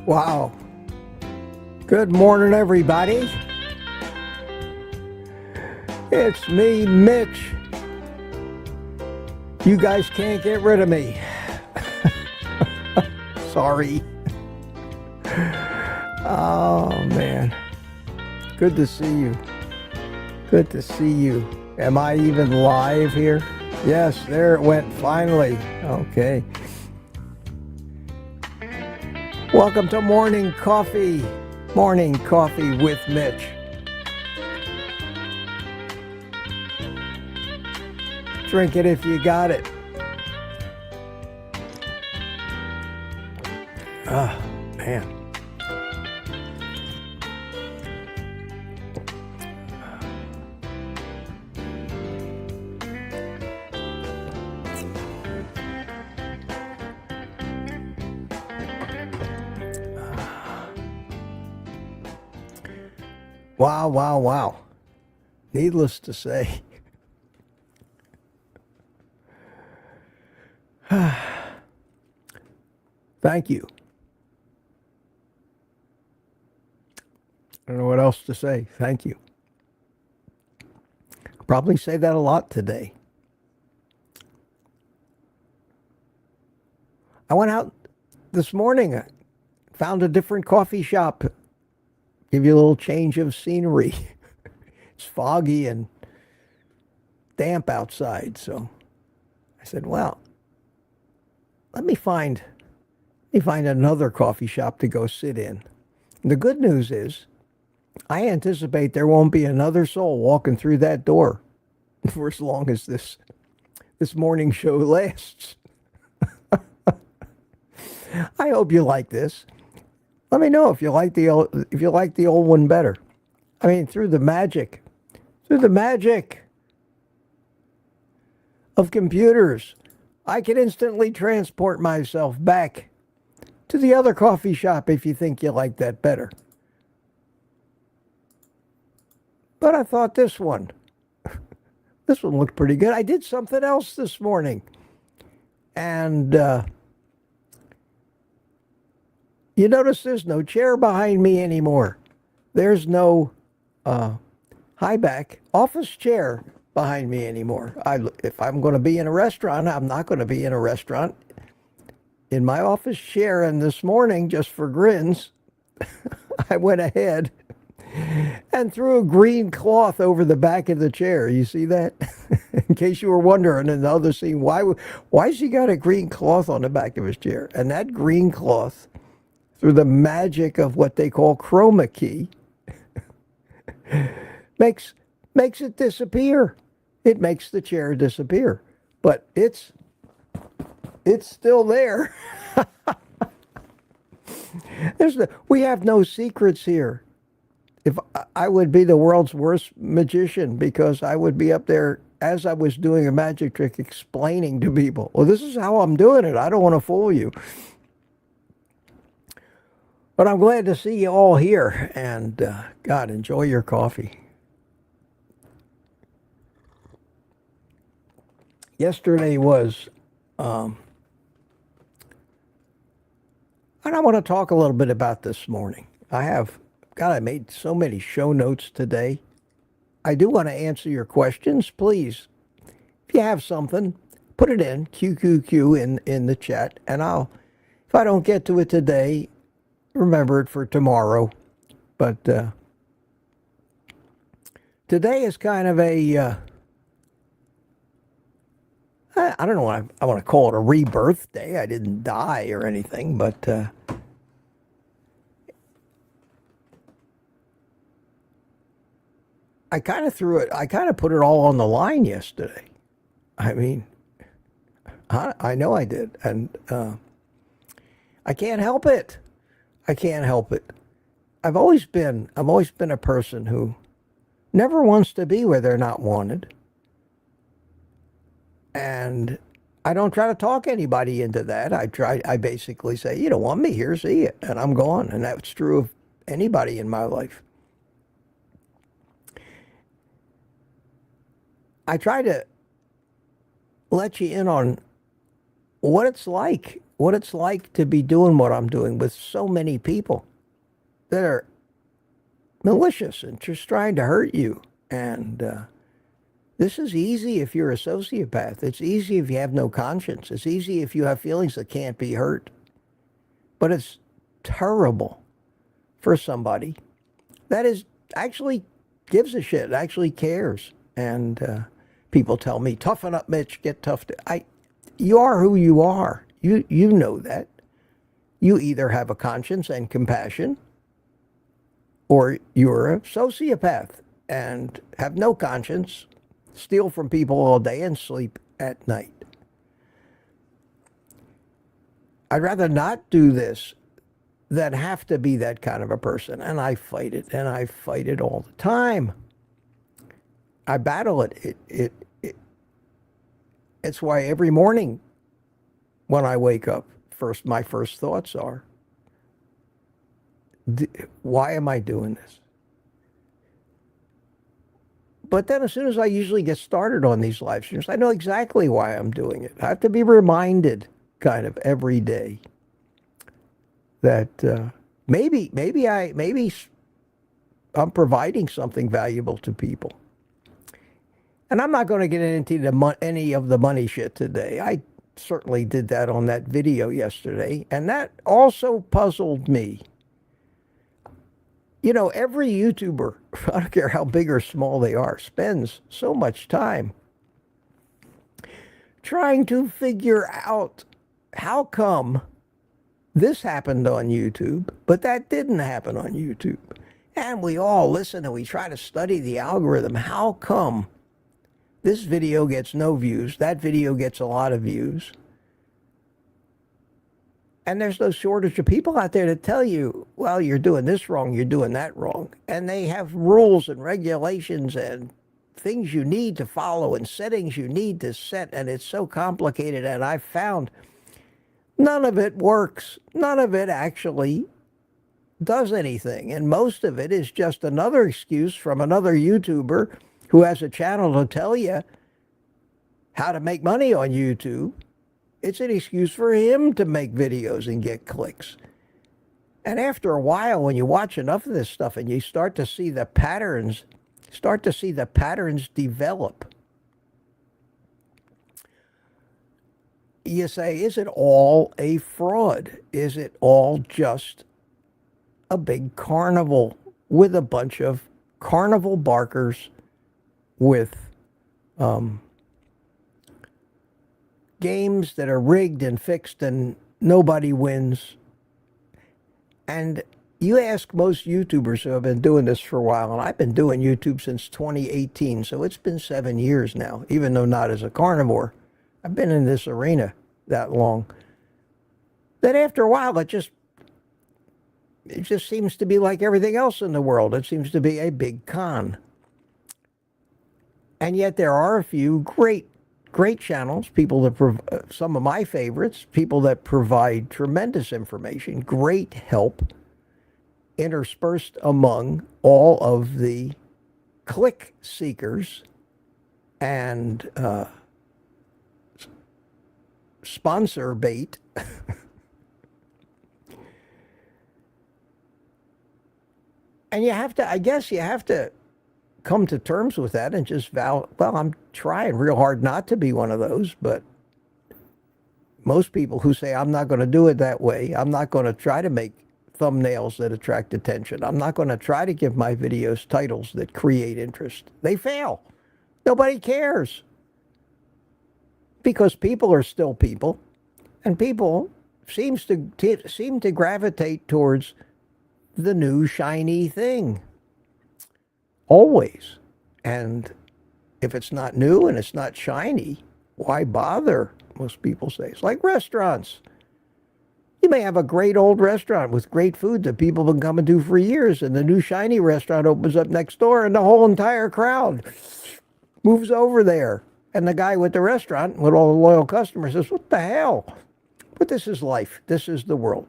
Wow. Good morning, everybody. It's me, Mitch. You guys can't get rid of me. Sorry. Oh, man. Good to see you. Good to see you. Am I even live here? Yes, there it went, finally. Okay. Welcome to Morning Coffee. Morning Coffee with Mitch. Drink it if you got it. Ah, man. Wow, wow, wow. Needless to say. Thank you. I don't know what else to say. Thank you. Probably say that a lot today. I went out this morning, found a different coffee shop. Give you a little change of scenery. It's foggy and damp outside, so I said, well, let me find another coffee shop to go sit in. And the good news is, I anticipate there won't be another soul walking through that door for as long as this morning show lasts. I hope you like this. Let me know if you like the old one better. I mean, through the magic of computers, I can instantly transport myself back to the other coffee shop if you think you like that better. But I thought this one looked pretty good. I did something else this morning, and you notice there's no chair behind me anymore. There's no high back office chair behind me anymore. If I'm going to be in a restaurant, I'm not going to be in a restaurant in my office chair. And this morning, just for grins, I went ahead and threw a green cloth over the back of the chair. You see that? In case you were wondering in the other scene, why's he got a green cloth on the back of his chair? And that green cloth, through the magic of what they call chroma key, makes it disappear. It makes the chair disappear. But it's still there. We have no secrets here. If I would be the world's worst magician, because I would be up there as I was doing a magic trick explaining to people, well, this is how I'm doing it. I don't want to fool you. But I'm glad to see you all here, and God, enjoy your coffee. Yesterday was, and I want to talk a little bit about this morning. I made so many show notes today. I do want to answer your questions. Please, if you have something, put it in, QQQ in the chat, and if I don't get to it today, remember it for tomorrow. But today is kind of a, I don't know what I want to call it, a rebirth day. I didn't die or anything, but I kind of put it all on the line yesterday. I mean, I know I did, and I can't help it. I can't help it. I've always been a person who never wants to be where they're not wanted. And I don't try to talk anybody into that. I basically say, you don't want me here, see it, and I'm gone. And that's true of anybody in my life. I try to let you in on what it's like what it's like to be doing what I'm doing with so many people that are malicious and just trying to hurt you. And this is easy if you're a sociopath. It's easy if you have no conscience. It's easy if you have feelings that can't be hurt. But it's terrible for somebody that is actually gives a shit, actually cares. And people tell me, toughen up, Mitch, get tough. You are who you are. You know that. You either have a conscience and compassion, or you're a sociopath and have no conscience, steal from people all day and sleep at night. I'd rather not do this than have to be that kind of a person. And I fight it, and I fight it all the time. I battle it. It's why every morning when I wake up, my first thoughts are, why am I doing this? But then as soon as I usually get started on these live streams, I know exactly why I'm doing it. I have to be reminded kind of every day that maybe I'm providing something valuable to people. And I'm not going to get into any of the money shit today. I certainly did that on that video yesterday, and that also puzzled me. You know, every YouTuber, I don't care how big or small they are, spends so much time trying to figure out how come this happened on YouTube, but that didn't happen on YouTube. And we all listen and we try to study the algorithm. How come this video gets no views, that video gets a lot of views? And there's no shortage of people out there to tell you, well, you're doing this wrong, you're doing that wrong. And they have rules and regulations and things you need to follow and settings you need to set. And it's so complicated. And I've found none of it works. None of it actually does anything. And most of it is just another excuse from another YouTuber who has a channel to tell you how to make money on YouTube. It's an excuse for him to make videos and get clicks. And after a while, when you watch enough of this stuff and you start to see the patterns develop, you say, is it all a fraud? Is it all just a big carnival with a bunch of carnival barkers with games that are rigged and fixed and nobody wins? And you ask most YouTubers who have been doing this for a while, and I've been doing YouTube since 2018, so it's been 7 years now, even though not as a carnivore. I've been in this arena that long. That after a while, it just seems to be like everything else in the world. It seems to be a big con. And yet there are a few great channels, people that some of my favorites, people that provide tremendous information, great help, interspersed among all of the click seekers and sponsor bait. And I guess you have to come to terms with that and just well, I'm trying real hard not to be one of those, but most people who say, I'm not going to do it that way, I'm not going to try to make thumbnails that attract attention, I'm not going to try to give my videos titles that create interest, they fail. Nobody cares. Because people are still people, and people seem to gravitate towards the new shiny thing. Always. And if it's not new and it's not shiny, why bother? Most people say. It's like restaurants. You may have a great old restaurant with great food that people have been coming to for years, and the new shiny restaurant opens up next door, and the whole entire crowd moves over there. And the guy with the restaurant, with all the loyal customers, says, what the hell? But this is life. This is the world.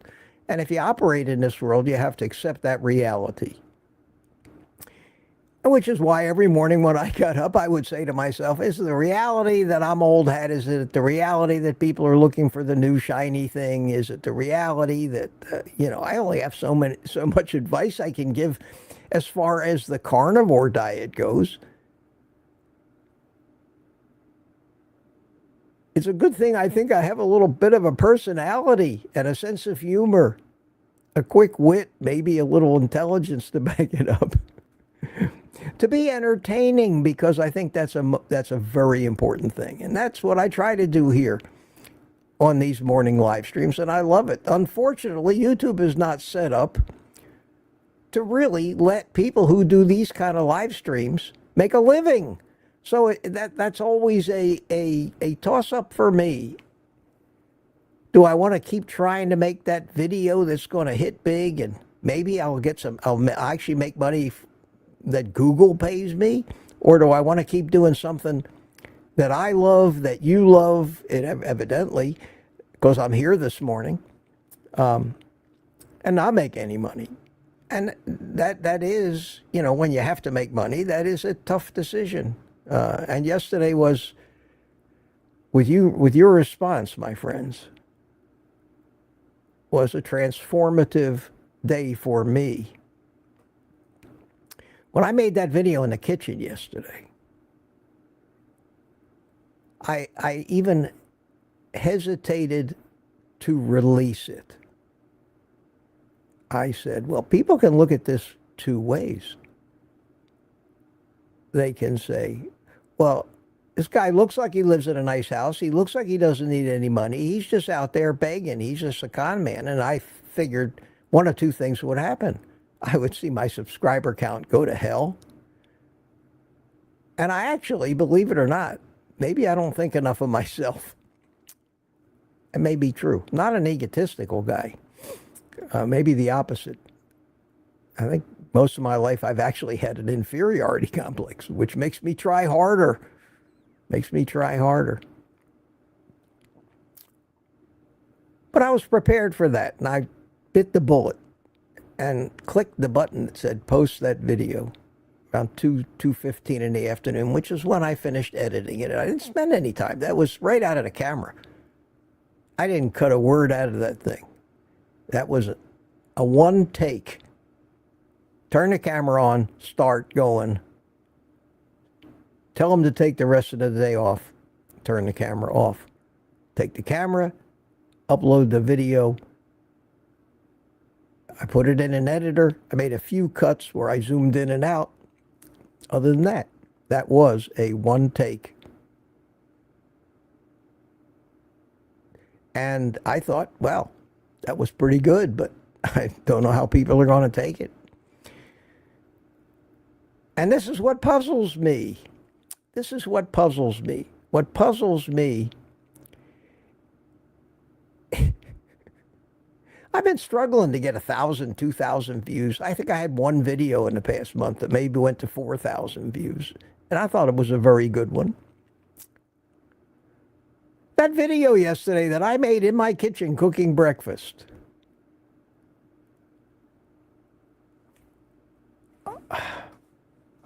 And if you operate in this world, you have to accept that reality. Which is why every morning when I got up, I would say to myself, is it the reality that I'm old hat? Is it the reality that people are looking for the new shiny thing? Is it the reality that, I only have so much advice I can give as far as the carnivore diet goes. It's a good thing I think I have a little bit of a personality and a sense of humor, a quick wit, maybe a little intelligence to back it up. To be entertaining, because I think that's a very important thing. And that's what I try to do here on these morning live streams, and I love it. Unfortunately, YouTube is not set up to really let people who do these kind of live streams make a living. So that's always a toss-up for me. Do I want to keep trying to make that video that's going to hit big, and maybe I'll actually make money that Google pays me? Or do I want to keep doing something that I love, that you love, evidently, because I'm here this morning, and not make any money? And that is, when you have to make money, that is a tough decision. And yesterday was, with your response, my friends, was a transformative day for me. When I made that video in the kitchen yesterday, I even hesitated to release it. I said, well, people can look at this two ways. They can say, well, this guy looks like he lives in a nice house. He looks like he doesn't need any money. He's just out there begging. He's just a con man. And I figured one of two things would happen. I would see my subscriber count go to hell. And I actually, believe it or not, maybe I don't think enough of myself. It may be true. Not an egotistical guy. Maybe the opposite. I think most of my life I've actually had an inferiority complex, which makes me try harder. But I was prepared for that, and I bit the bullet and clicked the button that said post that video around 2:15 in the afternoon, which is when I finished editing it. I didn't spend any time. That was right out of the camera. I didn't cut a word out of that thing. That was a one take. Turn the camera on, start going. Tell them to take the rest of the day off. Turn the camera off. Take the camera, upload the video. I put it in an editor. I made a few cuts where I zoomed in and out. Other than that, that was a one take. And I thought, well, that was pretty good, but I don't know how people are going to take it. And this is what puzzles me. What puzzles me, I've been struggling to get 1,000, 2,000 views. I think I had one video in the past month that maybe went to 4,000 views. And I thought it was a very good one. That video yesterday that I made in my kitchen cooking breakfast.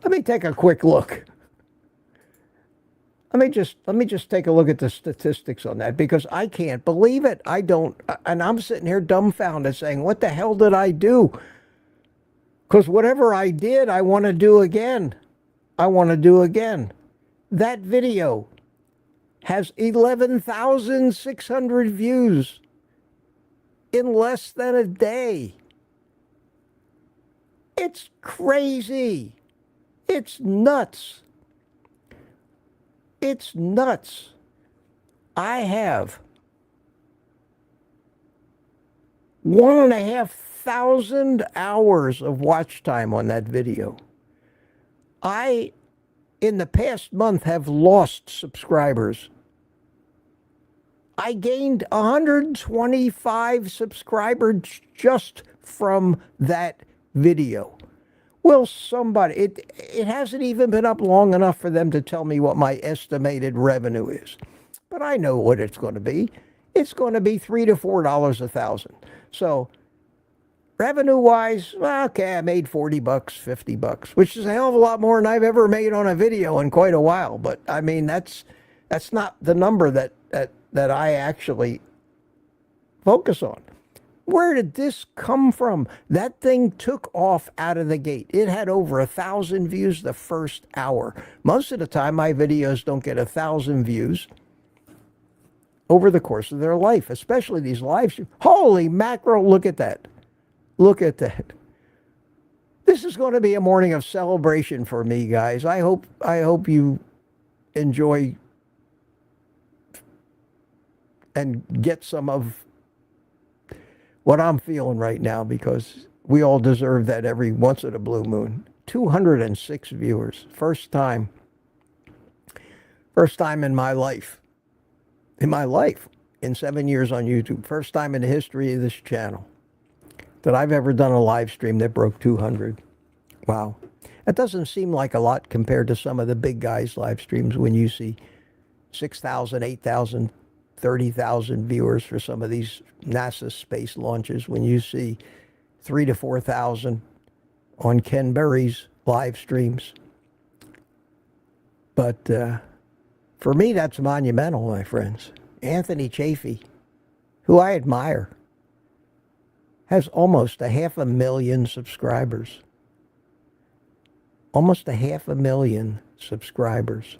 Let me take a quick look. Let me just take a look at the statistics on that, because I can't believe it. I don't, and I'm sitting here dumbfounded saying, what the hell did I do? Because whatever I did, I want to do again. That video has 11,600 views in less than a day. It's crazy. It's nuts. I have 1,500 hours of watch time on that video. I, in the past month, have lost subscribers. I gained 125 subscribers just from that video. Will somebody, it hasn't even been up long enough for them to tell me what my estimated revenue is. But I know what it's going to be. It's going to be $3 to $4 a thousand. So Revenue-wise, well, okay, I made 40 bucks, 50 bucks, which is a hell of a lot more than I've ever made on a video in quite a while. But I mean, that's not the number that I actually focus on. Where did this come from? That thing took off out of the gate. It had over 1,000 views the first hour. Most of the time, my videos don't get 1,000 views over the course of their life, especially these live streams. Holy mackerel, look at that. Look at that. This is going to be a morning of celebration for me, guys. I hope you enjoy and get some of what I'm feeling right now, because we all deserve that every once in a blue moon. 206 viewers. First time in my life. In 7 years on YouTube. First time in the history of this channel that I've ever done a live stream that broke 200. Wow. That doesn't seem like a lot compared to some of the big guys' live streams when you see 6,000, 8,000, 30,000 viewers for some of these NASA space launches, when you see 3,000 to 4,000 on Ken Berry's live streams. But for me, that's monumental, my friends. Anthony Chafee, who I admire, has almost 500,000 subscribers. Almost 500,000 subscribers.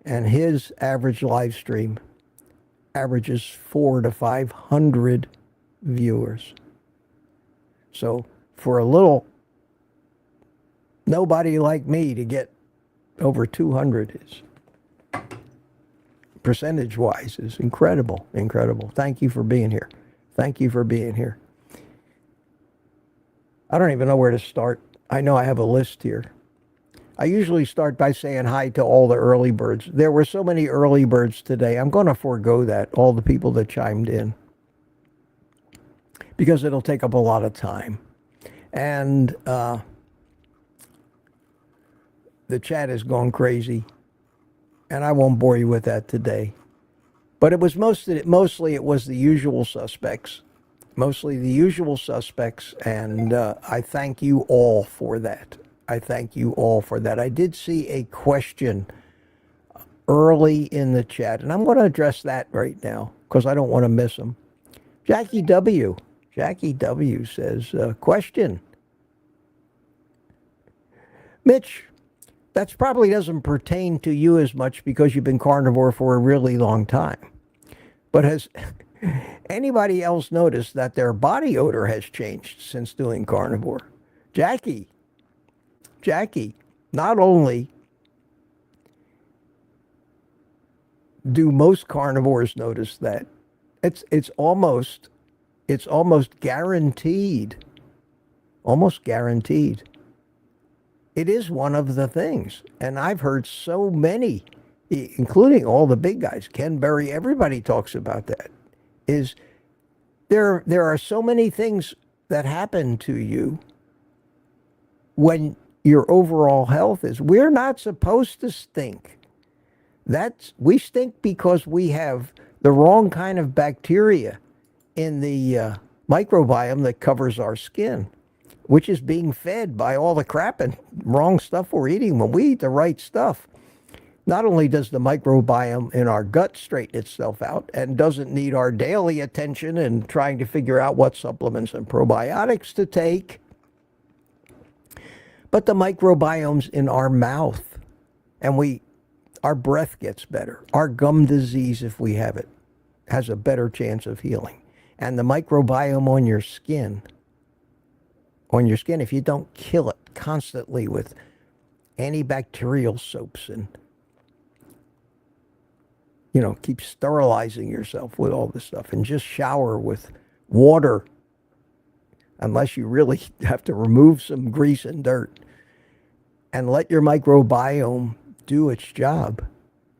And his average live stream averages 400 to 500 viewers. So for a little nobody like me to get over 200 is, percentage-wise, is incredible, incredible. Thank you for being here. Thank you for being here. I don't even know where to start. I know I have a list here. I usually start by saying hi to all the early birds. There were so many early birds today. I'm going to forego that, all the people that chimed in, because it'll take up a lot of time. And the chat is going crazy, and I won't bore you with that today. But it was mostly it was the usual suspects. Mostly the usual suspects, and I thank you all for that. I thank you all for that. I did see a question early in the chat, and I'm going to address that right now because I don't want to miss them. Jackie W. Says, question. Mitch, that probably doesn't pertain to you as much because you've been carnivore for a really long time. But has anybody else noticed that their body odor has changed since doing carnivore? Jackie, not only do most carnivores notice that, it's almost guaranteed. Almost guaranteed. It is one of the things. And I've heard so many, including all the big guys, Ken Berry, everybody talks about that, is there are so many things that happen to you when your overall health is. We're not supposed to stink. We stink because we have the wrong kind of bacteria in the microbiome that covers our skin, which is being fed by all the crap and wrong stuff we're eating. When we eat the right stuff, not only does the microbiome in our gut straighten itself out and doesn't need our daily attention and trying to figure out what supplements and probiotics to take, but the microbiome's in our mouth, and our breath gets better. Our gum disease, if we have it, has a better chance of healing. And the microbiome on your skin, if you don't kill it constantly with antibacterial soaps and, keep sterilizing yourself with all this stuff and just shower with water, unless you really have to remove some grease and dirt, and let your microbiome do its job,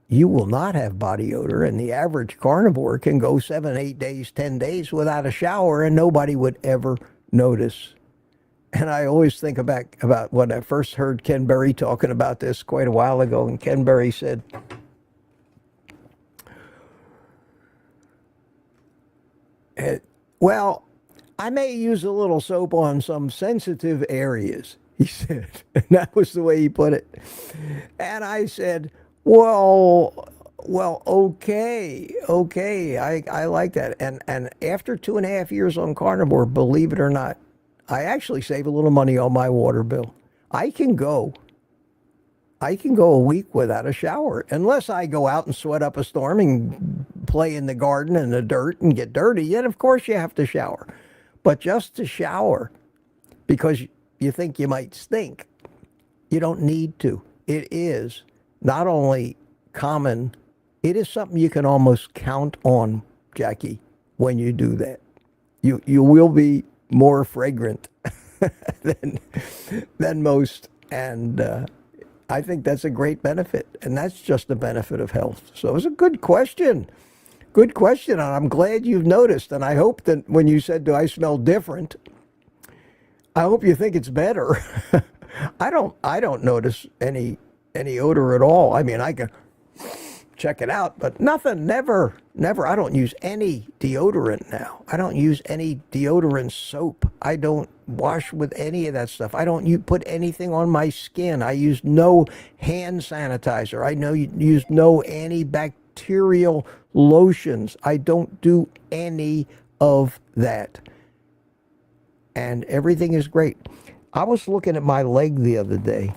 you will not have body odor. And the average carnivore can go 7, 8 days, 10 days without a shower, and nobody would ever notice. And I always think about when I first heard Ken Berry talking about this quite a while ago, and Ken Berry said, well, I may use a little soap on some sensitive areas, he said. And that was the way he put it. And I said, well, okay, I like that. And after 2.5 years on carnivore, believe it or not, I actually save a little money on my water bill. I can go a week without a shower unless I go out and sweat up a storm and play in the garden in the dirt and get dirty. Then of course you have to shower. But just to shower because you think you might stink, you don't need to. It is not only common, it is something you can almost count on, Jackie, when you do that. You will be more fragrant than most. And I think that's a great benefit. And that's just the benefit of health. So it was a good question. Good question. And I'm glad you've noticed. And I hope that when you said, do I smell different? I hope you think it's better. I don't notice any odor at all. I mean, I can check it out, but nothing, never. I don't use any deodorant now. I don't use any deodorant soap. I don't wash with any of that stuff. I don't put anything on my skin. I use no hand sanitizer. I know you use no antibacterial lotions. I don't do any of that. And everything is great. I was looking at my leg the other day.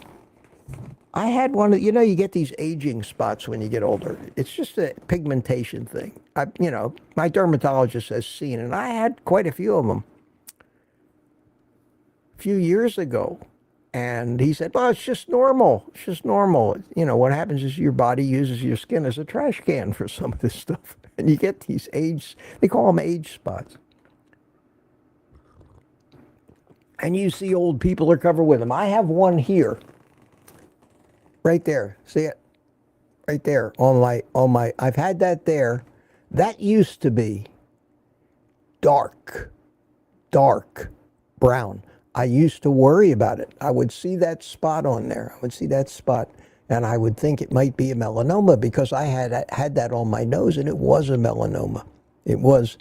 I had one of, you get these aging spots when you get older. It's just a pigmentation thing. My dermatologist has seen, and I had quite a few of them a few years ago. And he said, well, it's just normal. It's just normal. What happens is your body uses your skin as a trash can for some of this stuff. And you get these they call them age spots. And you see old people are covered with them. I have one here. Right there. See it? Right there on my I've had that there. That used to be dark brown. I used to worry about it. I would see that spot on there. I would see that spot and I would think it might be a melanoma because I had that on my nose and it was a melanoma. It was.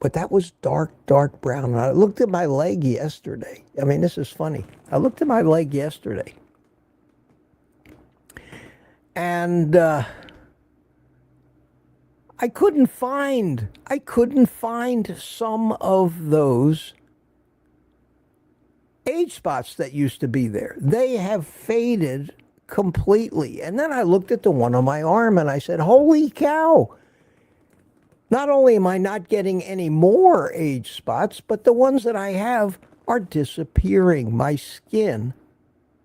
But that was dark brown. And I looked at my leg yesterday. I mean, this is funny. I looked at my leg yesterday. And I couldn't find some of those age spots that used to be there. They have faded completely. And then I looked at the one on my arm and I said, holy cow. Not only am I not getting any more age spots, but the ones that I have are disappearing. My skin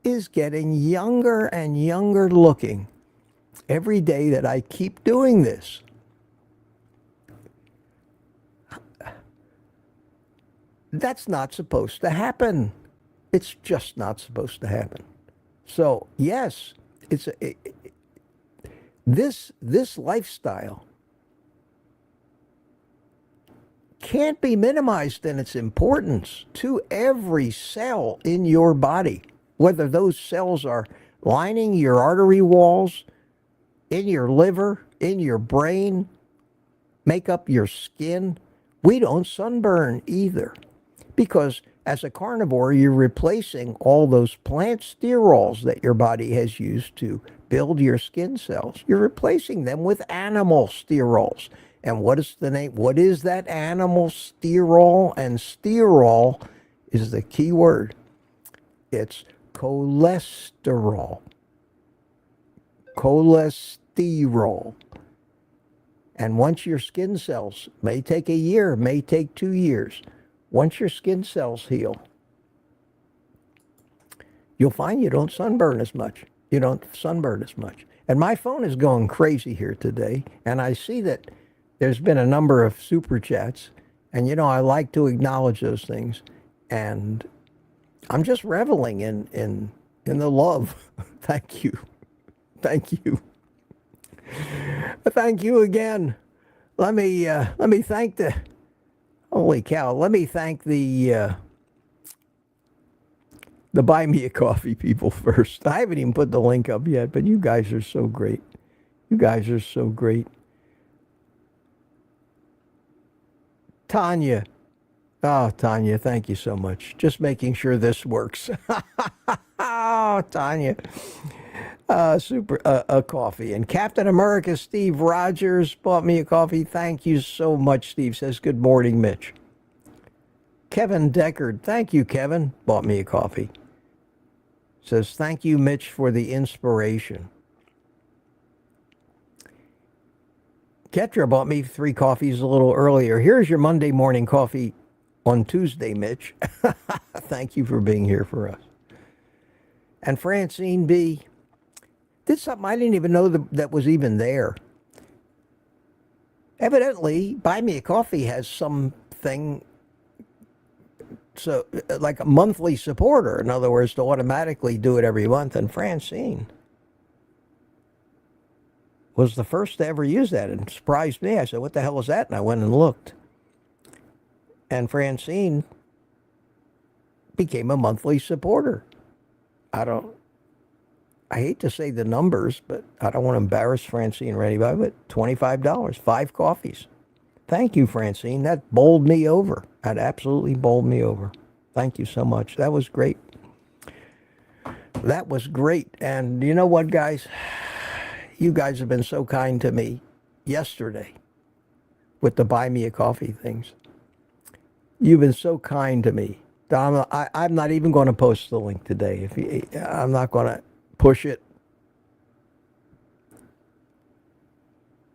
is getting younger and younger looking every day that I keep doing this. That's not supposed to happen. It's just not supposed to happen. So yes, this lifestyle can't be minimized in its importance to every cell in your body, whether those cells are lining your artery walls, in your liver, in your brain, make up your skin. We don't sunburn either because as a carnivore, you're replacing all those plant sterols that your body has used to build your skin cells. You're replacing them with animal sterols. And what is the name? What is that animal sterol? And sterol is the key word. It's cholesterol. Cholesterol. And once your skin cells, may take a year, may take 2 years, once your skin cells heal, you'll find you don't sunburn as much. You don't sunburn as much. And my phone is going crazy here today, and I see that there's been a number of super chats, and I like to acknowledge those things, and I'm just reveling in the love. Thank you. Thank you. Thank you again. Let me thank the holy cow. Let me thank the Buy Me a Coffee people first. I haven't even put the link up yet, but you guys are so great. You guys are so great. Tanya, Oh, Tanya, thank you so much. Just making sure this works. Oh, Tanya. Super, a coffee. And Captain America Steve Rogers bought me a coffee. Thank you so much, Steve. Says, good morning, Mitch. Kevin Deckard, thank you, Kevin, bought me a coffee. Says, thank you, Mitch, for the inspiration. Ketra bought me 3 coffees a little earlier. Here's your Monday morning coffee on Tuesday, Mitch. Thank you for being here for us. And Francine B. did something I didn't even know that was even there. Evidently, Buy Me a Coffee has something, so like a monthly supporter. In other words, to automatically do it every month. And Francine was the first to ever use that, and surprised me. I said, what the hell is that? And I went and looked. And Francine became a monthly supporter. I hate to say the numbers, but I don't want to embarrass Francine or anybody, but $25, 5 coffees. Thank you, Francine. That bowled me over. That absolutely bowled me over. Thank you so much. That was great. That was great. And you know what, guys? You guys have been so kind to me yesterday with the Buy Me a Coffee things. You've been so kind to me. I'm not even going to post the link today. I'm not going to push it.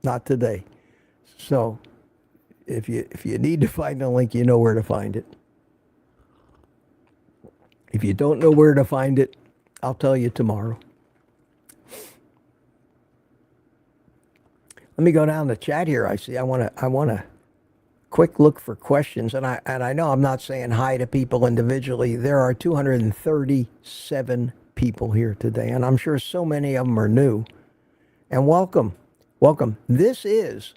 Not today. So if you need to find the link, you know where to find it. If you don't know where to find it, I'll tell you tomorrow. Let me go down the chat here. I see. I want to quick look for questions, and I know I'm not saying hi to people individually. There are 237 people here today, and I'm sure so many of them are new. And welcome. This is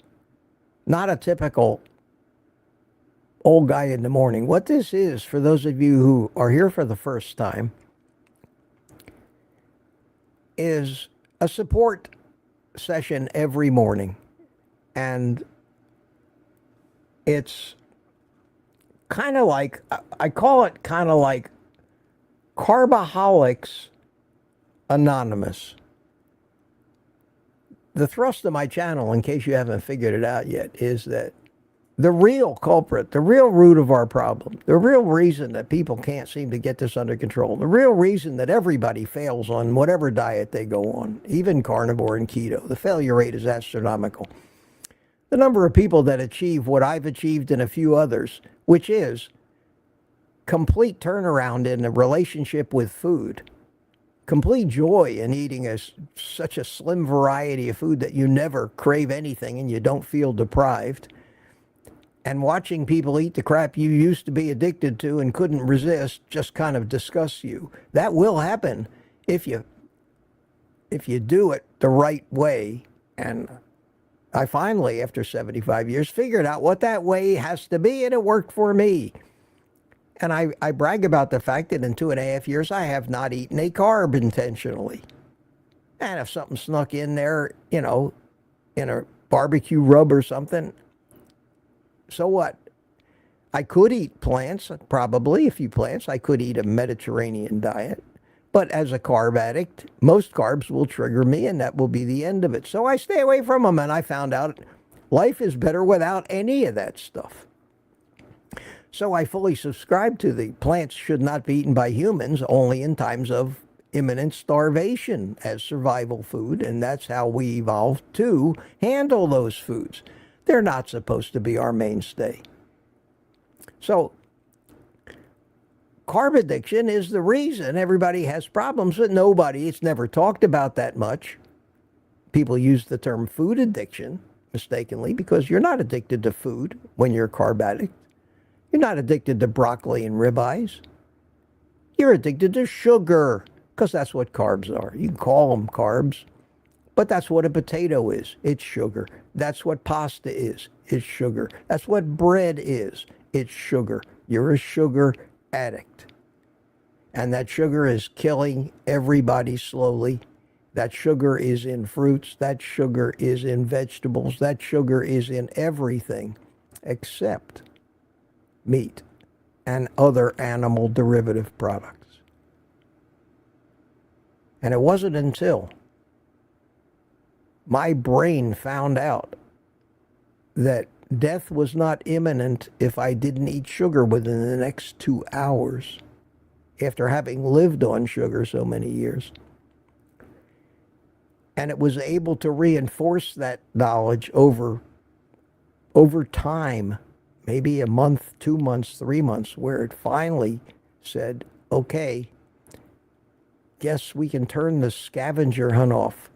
not a typical old guy in the morning. What this is, for those of you who are here for the first time, is a support session every morning. And it's kind of like, I call it kind of like Carbaholics Anonymous. The thrust of my channel, in case you haven't figured it out yet, is that the real culprit, the real root of our problem, the real reason that people can't seem to get this under control, the real reason that everybody fails on whatever diet they go on, even carnivore and keto, the failure rate is astronomical. The number of people that achieve what I've achieved and a few others, which is complete turnaround in a relationship with food, complete joy in eating such a slim variety of food that you never crave anything and you don't feel deprived, and watching people eat the crap you used to be addicted to and couldn't resist just kind of disgusts you. That will happen if you do it the right way. And I finally, after 75 years, figured out what that way has to be, and it worked for me. And I brag about the fact that in 2.5 years, I have not eaten a carb intentionally. And if something snuck in there, in a barbecue rub or something, so what? I could eat plants, probably a few plants. I could eat a Mediterranean diet. But as a carb addict, most carbs will trigger me, and that will be the end of it. So I stay away from them, and I found out life is better without any of that stuff. So I fully subscribe to the plants should not be eaten by humans, only in times of imminent starvation as survival food, and that's how we evolved to handle those foods. They're not supposed to be our mainstay. So carb addiction is the reason everybody has problems with nobody. It's never talked about that much. People use the term food addiction mistakenly because you're not addicted to food when you're a carb addict. You're not addicted to broccoli and ribeyes. You're addicted to sugar because that's what carbs are. You can call them carbs, but that's what a potato is. It's sugar. That's what pasta is. It's sugar. That's what bread is. It's sugar. You're a sugar addict. And that sugar is killing everybody slowly. That sugar is in fruits. That sugar is in vegetables. That sugar is in everything except meat. and other animal derivative products. And it wasn't until my brain found out that death was not imminent if I didn't eat sugar within the next 2 hours, after having lived on sugar so many years. And it was able to reinforce that knowledge over time, maybe a month, 2 months, 3 months, where it finally said, okay, guess we can turn the scavenger hunt off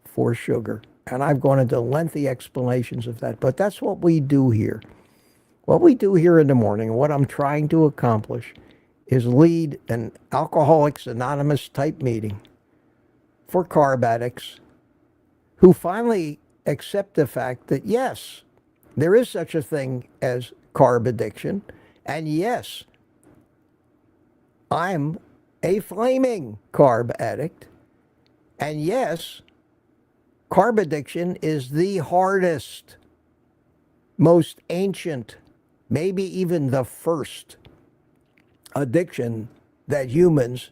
for sugar. And I've gone into lengthy explanations of that, but that's what we do here. What we do here in the morning, what I'm trying to accomplish, is lead an Alcoholics Anonymous type meeting for carb addicts who finally accept the fact that, yes, there is such a thing as carb addiction, and yes, I'm a flaming carb addict, and yes, carb addiction is the hardest, most ancient, maybe even the first addiction that humans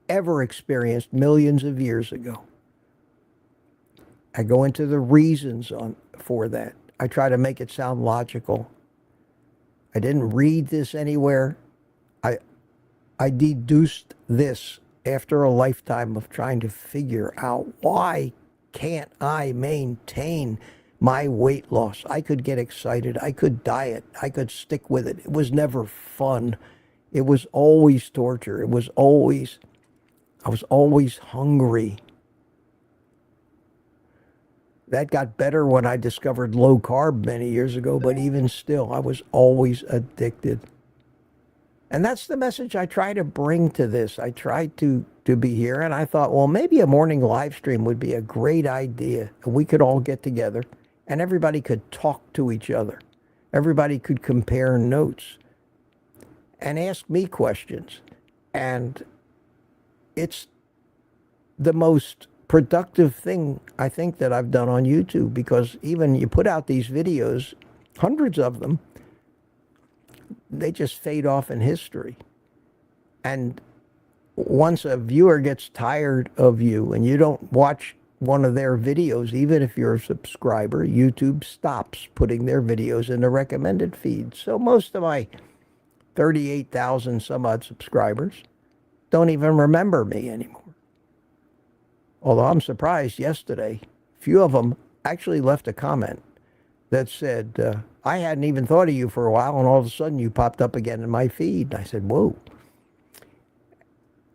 ever experienced millions of years ago. I go into the reasons for that. I try to make it sound logical. I didn't read this anywhere. I deduced this after a lifetime of trying to figure out, why can't I maintain my weight loss? I could get excited. I could diet. I could stick with it. It was never fun. It was always torture. I was always hungry. That got better when I discovered low carb many years ago, but even still, I was always addicted. And that's the message I try to bring to this. I tried to be here, and I thought, well, maybe a morning live stream would be a great idea. And we could all get together, and everybody could talk to each other. Everybody could compare notes and ask me questions. And it's the most productive thing, I think, that I've done on YouTube, because even you put out these videos, hundreds of them, they just fade off in history. And once a viewer gets tired of you and you don't watch one of their videos, even if you're a subscriber, YouTube stops putting their videos in the recommended feed. So most of my 38,000 some odd subscribers don't even remember me anymore. Although I'm surprised yesterday, a few of them actually left a comment that said, I hadn't even thought of you for a while, and all of a sudden you popped up again in my feed. And I said, whoa.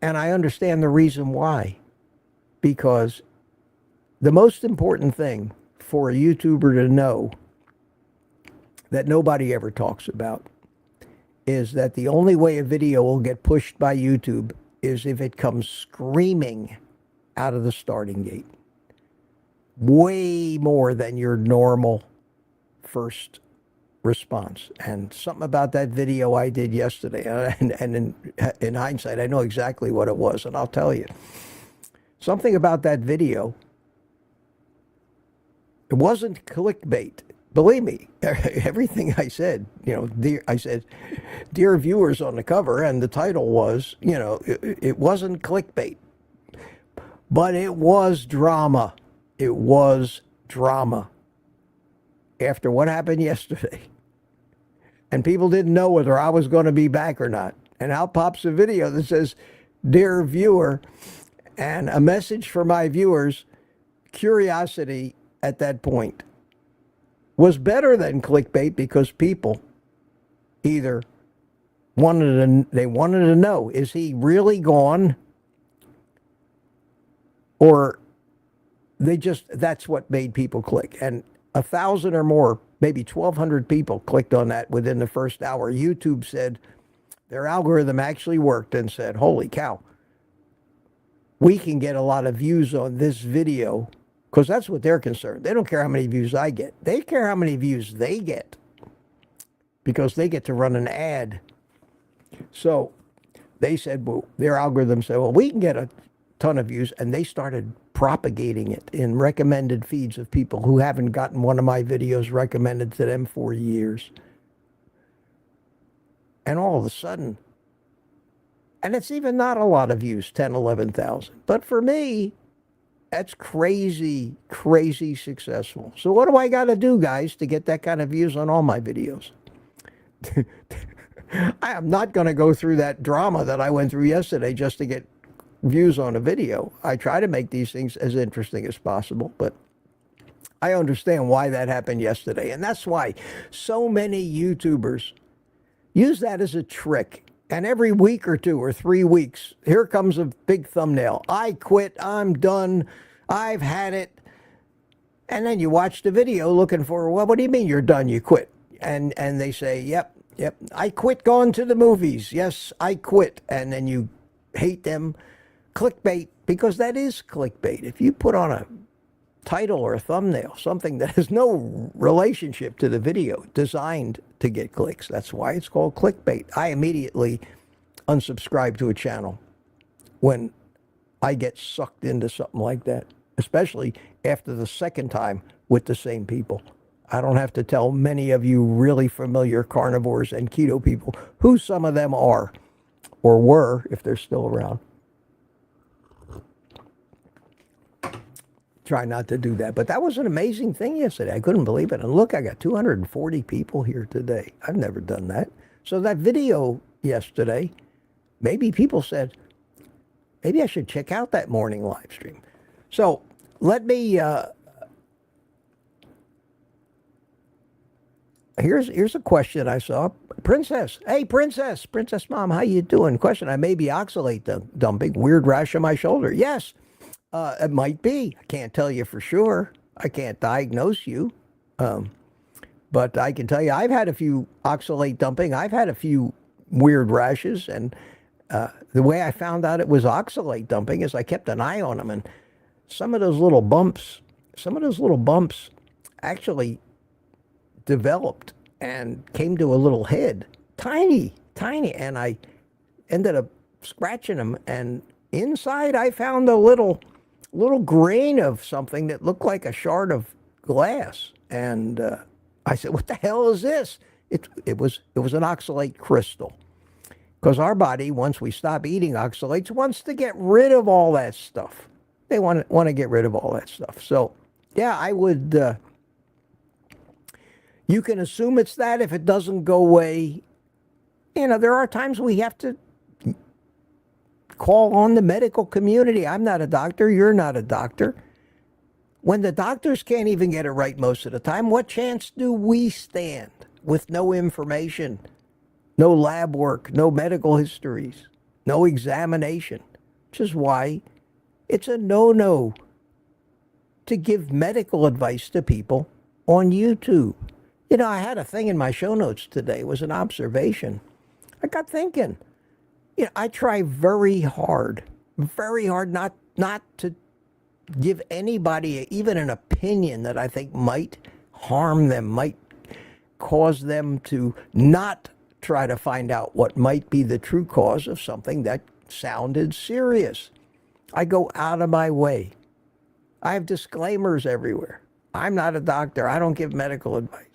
And I understand the reason why. Because the most important thing for a YouTuber to know that nobody ever talks about is that the only way a video will get pushed by YouTube is if it comes screaming out of the starting gate. Way more than your normal first response. And something about that video I did yesterday, and in hindsight, I know exactly what it was, and I'll tell you. Something about that video, it wasn't clickbait. Believe me, everything I said, I said, dear viewers on the cover, and the title was, it wasn't clickbait, but it was drama. It was drama. After what happened yesterday. And people didn't know whether I was going to be back or not. And out pops a video that says, dear viewer, and a message for my viewers. Curiosity at that point was better than clickbait, because people either wanted to know, is he really gone? Or that's what made people click. And 1,000 or more, maybe 1,200 people clicked on that within the first hour. YouTube said their algorithm actually worked and said, holy cow, we can get a lot of views on this video, because that's what they're concerned. They don't care how many views I get. They care how many views they get, because they get to run an ad. So they said, well, their algorithm said, well, we can get a ton of views, and they started propagating it in recommended feeds of people who haven't gotten one of my videos recommended to them for years. And all of a sudden, and it's even not a lot of views, 10, 11,000. But for me, that's crazy, crazy successful. So what do I got to do, guys, to get that kind of views on all my videos? I am not going to go through that drama that I went through yesterday just to get views on a video. I try to make these things as interesting as possible, but I understand why that happened yesterday. And that's why so many YouTubers use that as a trick. And every week or 2 or 3 weeks, here comes a big thumbnail. I quit. I'm done. I've had it. And then you watch the video looking for, well, what do you mean you're done? You quit. And they say, yep, I quit going to the movies. Yes, I quit. And then you hate them. Clickbait, because that is clickbait. If you put on a title or a thumbnail, something that has no relationship to the video, designed to get clicks, that's why it's called clickbait. I immediately unsubscribe to a channel when I get sucked into something like that, especially after the second time with the same people. I don't have to tell many of you really familiar carnivores and keto people who some of them are, or were, if they're still around. Try not to do that. But that was an amazing thing yesterday. I couldn't believe it. And look, I got 240 people here today. I've never done that. So that video yesterday, maybe people said, maybe I should check out that morning live stream. So let me, here's a question I saw. Princess, hey, Princess Mom, how you doing? Question, I may be oxalate dumping. Weird rash on my shoulder. Yes. It might be. I can't tell you for sure. I can't diagnose you. But I can tell you I've had a few oxalate dumping. I've had a few weird rashes. And the way I found out it was oxalate dumping is I kept an eye on them. And some of those little bumps actually developed and came to a little head. Tiny. And I ended up scratching them. And inside I found a little grain of something that looked like a shard of glass. And I said, what the hell is this? It was an oxalate crystal. Because our body, once we stop eating oxalates, wants to get rid of all that stuff. They want to get rid of all that stuff. So, yeah, I would, you can assume it's that if it doesn't go away. You know, there are times we have to call on the medical community. I'm not a doctor. You're not a doctor. When the doctors can't even get it right most of the time, what chance do we stand with no information, no lab work, no medical histories, no examination? Which is why it's a no-no to give medical advice to people on YouTube. You know, I had a thing in my show notes today. It was an observation. I got thinking, you know, I try very hard not to give anybody even an opinion that I think might harm them, might cause them to not try to find out what might be the true cause of something that sounded serious. I go out of my way. I have disclaimers everywhere. I'm not a doctor. I don't give medical advice.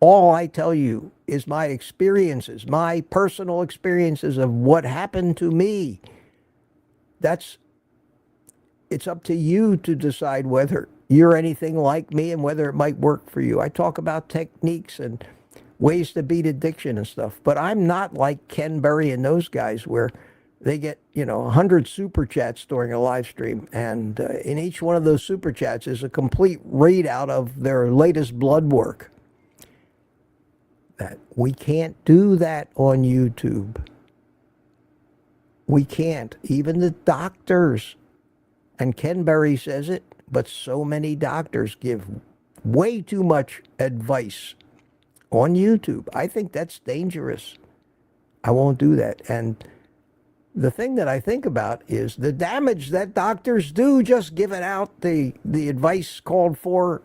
All I tell you is my experiences, my personal experiences of what happened to me. It's up to you to decide whether you're anything like me and whether it might work for you. I talk about techniques and ways to beat addiction and stuff, but I'm not like Ken Berry and those guys where they get, 100 super chats during a live stream, and in each one of those super chats is a complete readout of their latest blood work. That we can't do that on YouTube. We can't. Even the doctors, and Ken Berry says it, but so many doctors give way too much advice on YouTube. I think that's dangerous. I won't do that. And the thing that I think about is the damage that doctors do just giving out the advice called for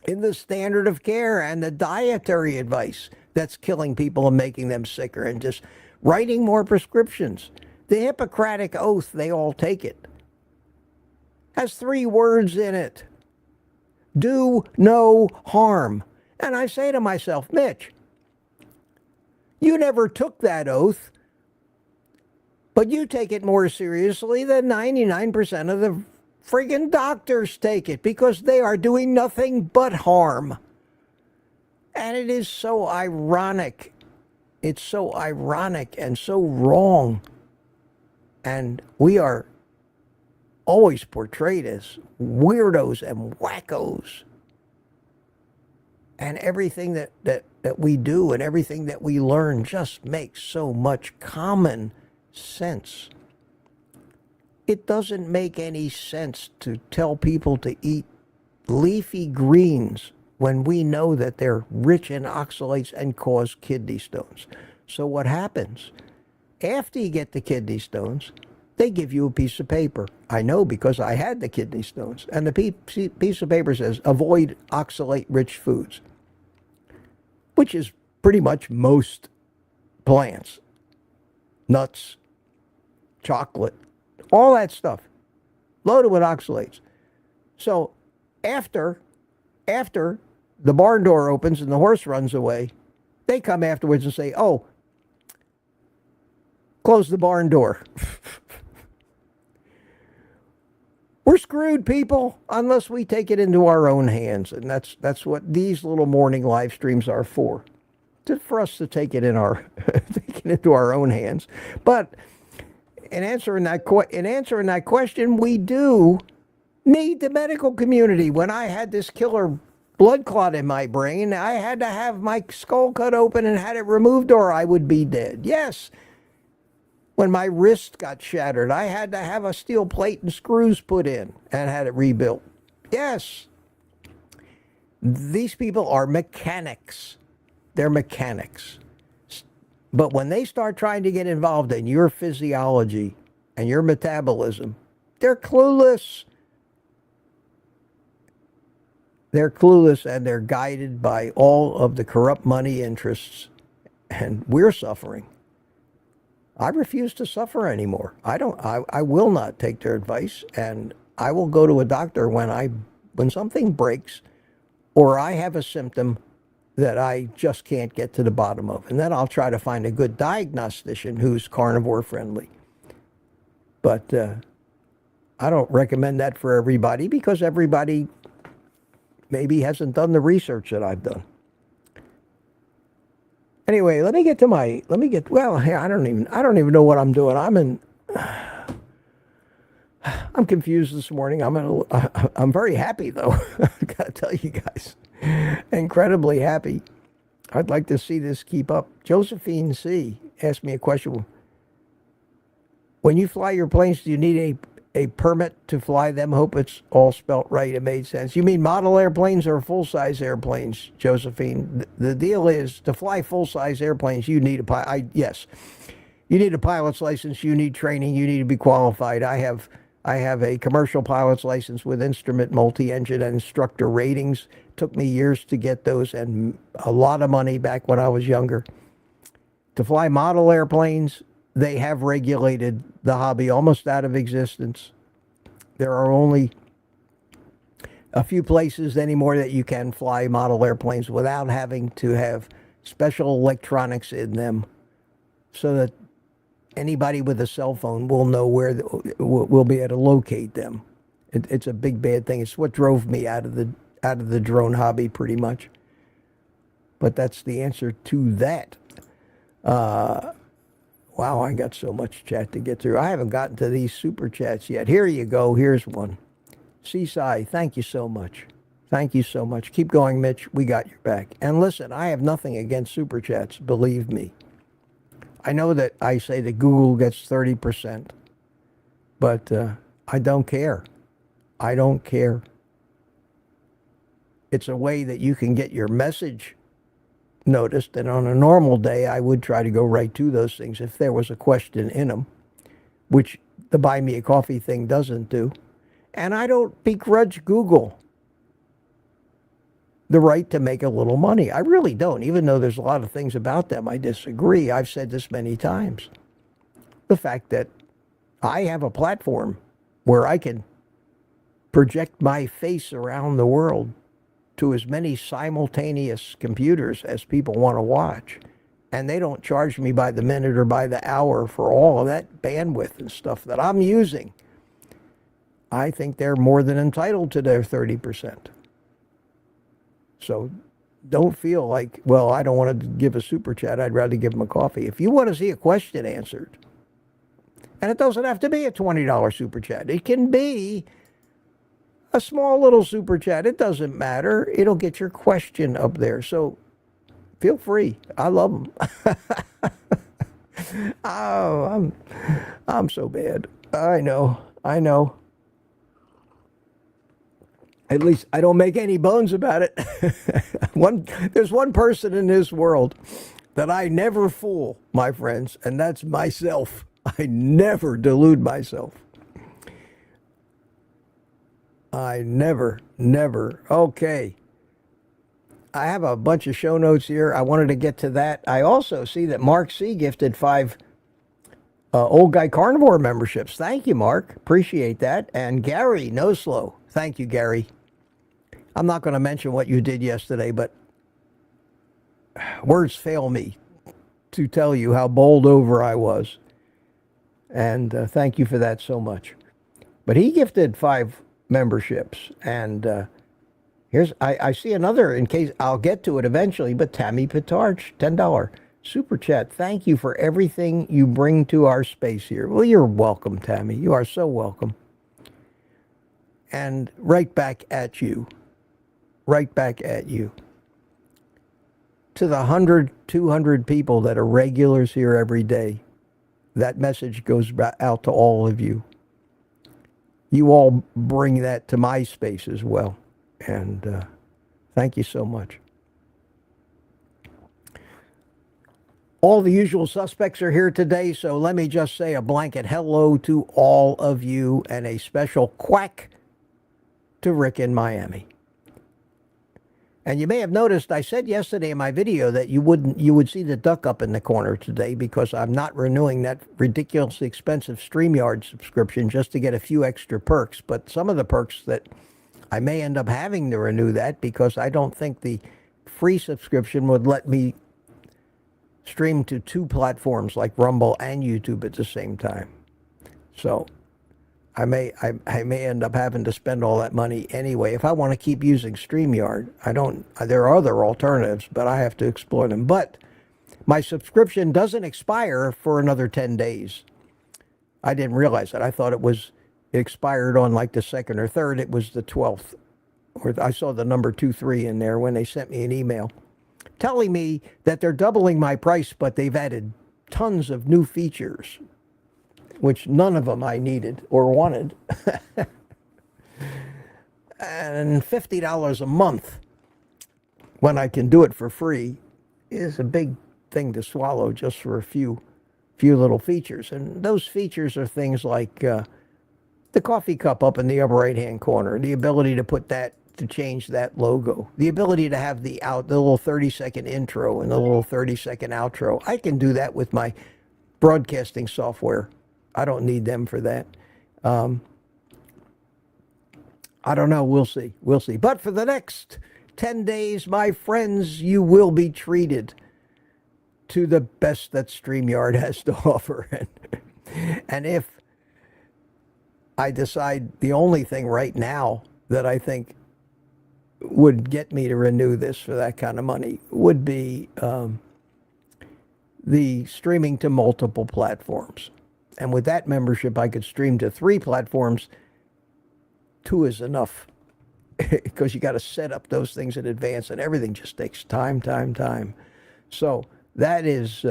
in the standard of care and the dietary advice that's killing people and making them sicker, and just writing more prescriptions. The Hippocratic Oath, they all take it, has 3 words in it: do no harm. And I say to myself, Mitch, You never took that oath, but you take it more seriously than 99% of the friggin' doctors take it, because they are doing nothing but harm. And it is so ironic. It's so ironic and so wrong. And we are always portrayed as weirdos and wackos. And everything that we do and everything that we learn just makes so much common sense. It doesn't make any sense to tell people to eat leafy greens when we know that they're rich in oxalates and cause kidney stones. So what happens? After you get the kidney stones, they give you a piece of paper. I know, because I had the kidney stones. And the piece of paper says, avoid oxalate-rich foods, which is pretty much most plants, nuts, chocolate, all that stuff, loaded with oxalates. So after the barn door opens and the horse runs away, they come afterwards and say, oh, close the barn door. We're screwed, people, unless we take it into our own hands. And that's what these little morning live streams are for us to take it into our own hands. But in answering that question, we do need the medical community. When I had this killer blood clot in my brain, I had to have my skull cut open and had it removed, or I would be dead. Yes. When my wrist got shattered, I had to have a steel plate and screws put in and had it rebuilt. Yes. These people are mechanics. They're mechanics. But when they start trying to get involved in your physiology and your metabolism, they're clueless. They're clueless, and they're guided by all of the corrupt money interests, and we're suffering. I refuse to suffer anymore. I will not take their advice, and I will go to a doctor when something breaks or I have a symptom that I just can't get to the bottom of. And then I'll try to find a good diagnostician who's carnivore friendly. But I don't recommend that for everybody, because everybody maybe hasn't done the research that I've done. Anyway, well, I don't even know what I'm doing. I'm confused this morning. I'm very happy, though. I gotta tell you guys, incredibly happy. I'd like to see this keep up. Josephine C. asked me a question. When you fly your planes, do you need a permit to fly them? Hope it's all spelt right. It made sense. You mean model airplanes or full-size airplanes, Josephine? The deal is, to fly full-size airplanes, you need a pilot. Yes, you need a pilot's license. You need training. You need to be qualified. I have a commercial pilot's license with instrument, multi-engine, and instructor ratings. Took me years to get those, and a lot of money back when I was younger. To fly model airplanes, they have regulated the hobby almost out of existence. There are only a few places anymore that you can fly model airplanes without having to have special electronics in them, so that anybody with a cell phone will know where will be able to locate them. It's a big bad thing. It's what drove me out of the drone hobby, pretty much. But that's the answer to that. Wow, I got so much chat to get through. I haven't gotten to these super chats yet. Here you go. Here's one. Seaside, thank you so much. Thank you so much. Keep going, Mitch. We got your back. And listen, I have nothing against super chats, believe me. I know that I say that Google gets 30%, but I don't care. I don't care. It's a way that you can get your message noticed, and on a normal day, I would try to go right to those things if there was a question in them, which the Buy Me a Coffee thing doesn't do. And I don't begrudge Google the right to make a little money. I really don't, even though there's a lot of things about them I disagree. I've said this many times. The fact that I have a platform where I can project my face around the world to as many simultaneous computers as people want to watch, And they don't charge me by the minute or by the hour for all of that bandwidth and stuff that I'm using. I think they're more than entitled to their 30%. So don't feel like, well, I don't want to give a super chat. I'd rather give them a coffee. If you want to see a question answered, and it doesn't have to be a $20 super chat. It can be a small little super chat. It doesn't matter. It'll get your question up there. So feel free. I love them. Oh, I'm so bad. I know. At least I don't make any bones about it. There's one person in this world that I never fool, my friends, and that's myself. I never delude myself. I never. Okay. I have a bunch of show notes here. I wanted to get to that. I also see that Mark C. gifted 5 Old Guy Carnivore memberships. Thank you, Mark. Appreciate that. And Gary No Slow. Thank you, Gary. I'm not going to mention what you did yesterday, but words fail me to tell you how bowled over I was. And thank you for that so much. But he gifted 5 memberships. And I see another, in case I'll get to it eventually, but Tammy Pitarch, $10 super chat. Thank you for everything you bring to our space here. Well, you're welcome, Tammy. You are so welcome. And right back at you. Right back at you. To the 100, 200 people that are regulars here every day, that message goes out to all of you. You all bring that to my space as well. And thank you so much. All the usual suspects are here today, so let me just say a blanket hello to all of you and a special quack to Rick in Miami. And you may have noticed I said yesterday in my video that you would see the duck up in the corner today because I'm not renewing that ridiculously expensive StreamYard subscription just to get a few extra perks. But some of the perks that I may end up having to renew that because I don't think the free subscription would let me stream to 2 platforms like Rumble and YouTube at the same time. So I may end up having to spend all that money anyway. If I want to keep using StreamYard, there are other alternatives, but I have to explore them. But my subscription doesn't expire for another 10 days. I didn't realize that. I thought it expired on like the 2nd or 3rd. It was the 12th. Or I saw the number 23 in there when they sent me an email telling me that they're doubling my price, but they've added tons of new features, which none of them I needed or wanted. And $50 a month when I can do it for free is a big thing to swallow just for a few little features. And those features are things like the coffee cup up in the upper right-hand corner, the ability to change that logo, the ability to have the little 30-second intro and the little 30-second outro. I can do that with my broadcasting software. I don't need them for that. I don't know. We'll see. But for the next 10 days, my friends, you will be treated to the best that StreamYard has to offer. And if I decide the only thing right now that I think would get me to renew this for that kind of money would be the streaming to multiple platforms. And with that membership, I could stream to 3 platforms. 2 is enough because you got to set up those things in advance, and everything just takes time. So that's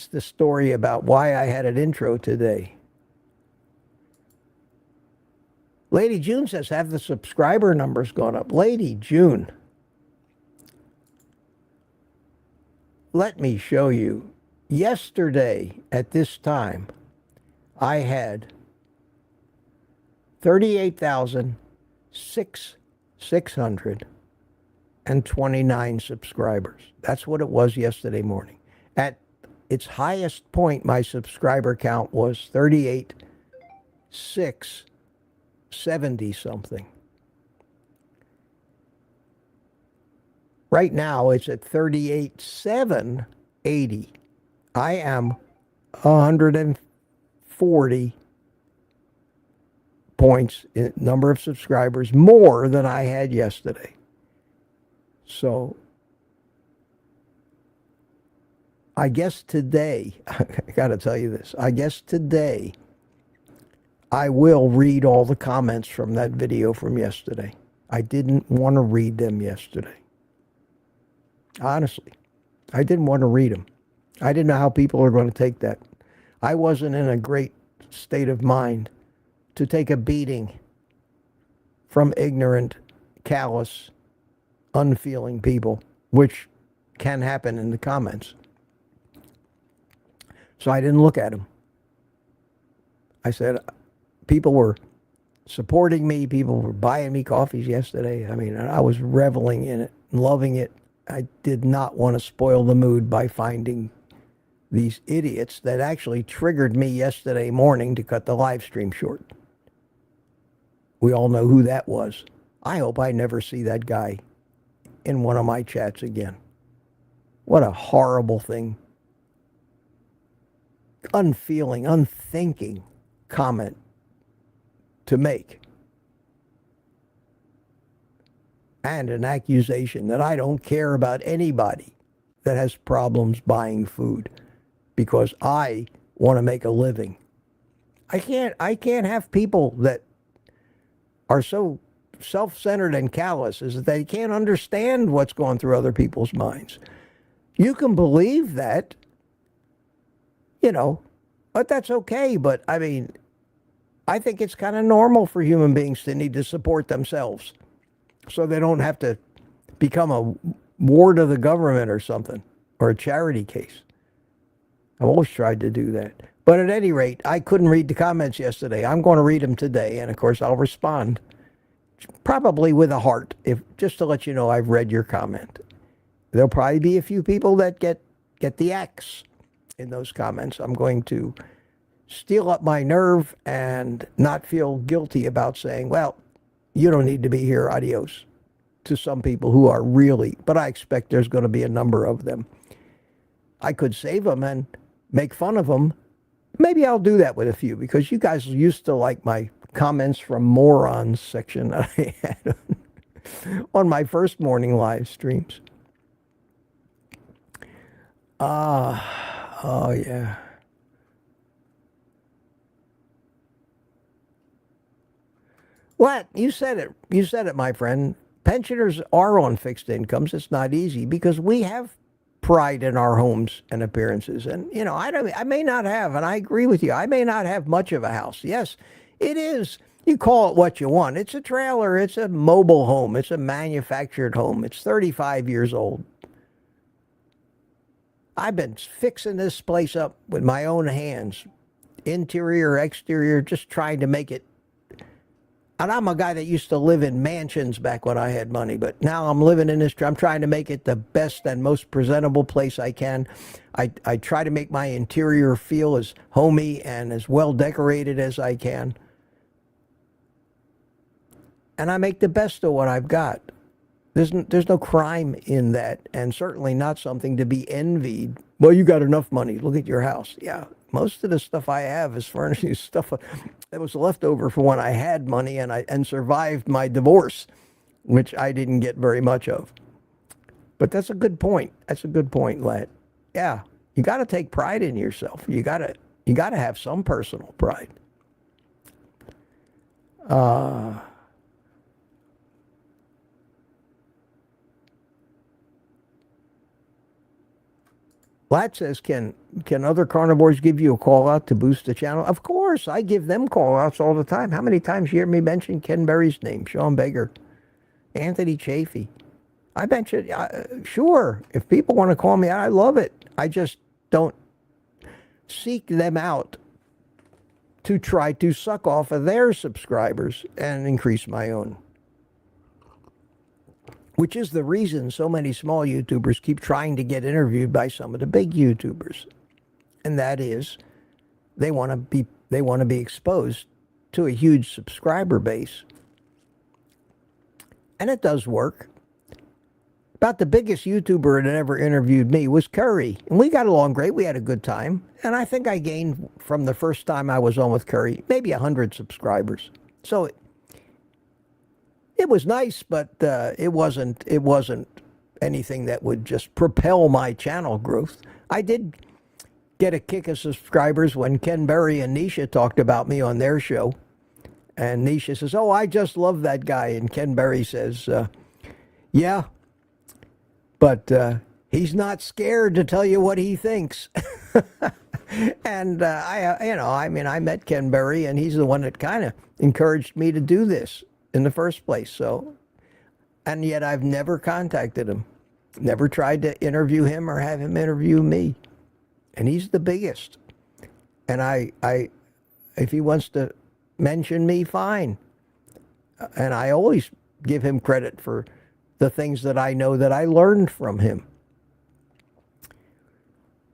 the story about why I had an intro today. Lady June says, have the subscriber numbers gone up? Lady June, let me show you. Yesterday at this time, I had 38,629 subscribers. That's what it was yesterday morning. At its highest point, my subscriber count was 38,670 something. Right now, it's at 38,780. I am 140 points in number of subscribers more than I had yesterday. So I guess today, I got to tell you this, I guess today I will read all the comments from that video from yesterday. I didn't want to read them yesterday. Honestly, I didn't want to read them. I didn't know how people are going to take that. I wasn't in a great state of mind to take a beating from ignorant, callous, unfeeling people, which can happen in the comments. So I didn't look at them. I said, people were supporting me. People were buying me coffees yesterday. I mean, I was reveling in it, loving it. I did not want to spoil the mood by finding these idiots that actually triggered me yesterday morning to cut the live stream short. We all know who that was. I hope I never see that guy in one of my chats again. What a horrible thing. Unfeeling, unthinking comment to make. And an accusation that I don't care about anybody that has problems buying food because I want to make a living. I can't have people that are so self-centered and callous is that they can't understand what's going through other people's minds. You can believe that, you know, but that's okay. But I mean, I think it's kind of normal for human beings to need to support themselves so they don't have to become a ward of the government or something, or a charity case. I've always tried to do that. But at any rate, I couldn't read the comments yesterday. I'm going to read them today, and of course I'll respond, probably with a heart, if just to let you know I've read your comment. There'll probably be a few people that get the X in those comments. I'm going to steel up my nerve and not feel guilty about saying, well, you don't need to be here, adios, to some people who are really, but I expect there's going to be a number of them. I could save them and make fun of them. Maybe I'll do that with a few, because you guys used to like my comments from morons section that I had on my first morning live streams. Oh yeah. What? You said it. You said it, my friend. Pensioners are on fixed incomes. It's not easy because we have pride in our homes and appearances. And, you know, I may not have, and I agree with you, I may not have much of a house. Yes, it is. You call it what you want. It's a trailer. It's a mobile home. It's a manufactured home. It's 35 years old. I've been fixing this place up with my own hands, interior, exterior, just trying to make it. And I'm a guy that used to live in mansions back when I had money, but now I'm living in this, I'm trying to make it the best and most presentable place I can. I try to make my interior feel as homey and as well decorated as I can. And I make the best of what I've got. There's no crime in that, and certainly not something to be envied. Well, you got enough money. Look at your house. Yeah, most of the stuff I have is furnishing stuff that was left over from when I had money and survived my divorce, which I didn't get very much of. But that's a good point. That's a good point, Lat. Yeah, you got to take pride in yourself. You got to have some personal pride. Lat says, can other carnivores give you a call out to boost the channel? Of course, I give them call outs all the time. How many times you hear me mention Ken Berry's name, Sean Baker, Anthony Chafee? I mentioned, sure, if people want to call me out, I love it. I just don't seek them out to try to suck off of their subscribers and increase my own. Which is the reason so many small YouTubers keep trying to get interviewed by some of the big YouTubers. And that is, they want to be exposed to a huge subscriber base. And it does work. About the biggest YouTuber that ever interviewed me was Curry. And we got along great. We had a good time. And I think I gained from the first time I was on with Curry, maybe 100 subscribers. So it was nice, but it wasn't anything that would just propel my channel growth. I did get a kick of subscribers when Ken Berry and Nisha talked about me on their show. And Nisha says, "Oh, I just love that guy." And Ken Berry says, "Yeah, but he's not scared to tell you what he thinks." And I met Ken Berry, and he's the one that kind of encouraged me to do this in the first place. So, and yet I've never contacted him, never tried to interview him or have him interview me. And he's the biggest. And if he wants to mention me, fine. And I always give him credit for the things that I know that I learned from him.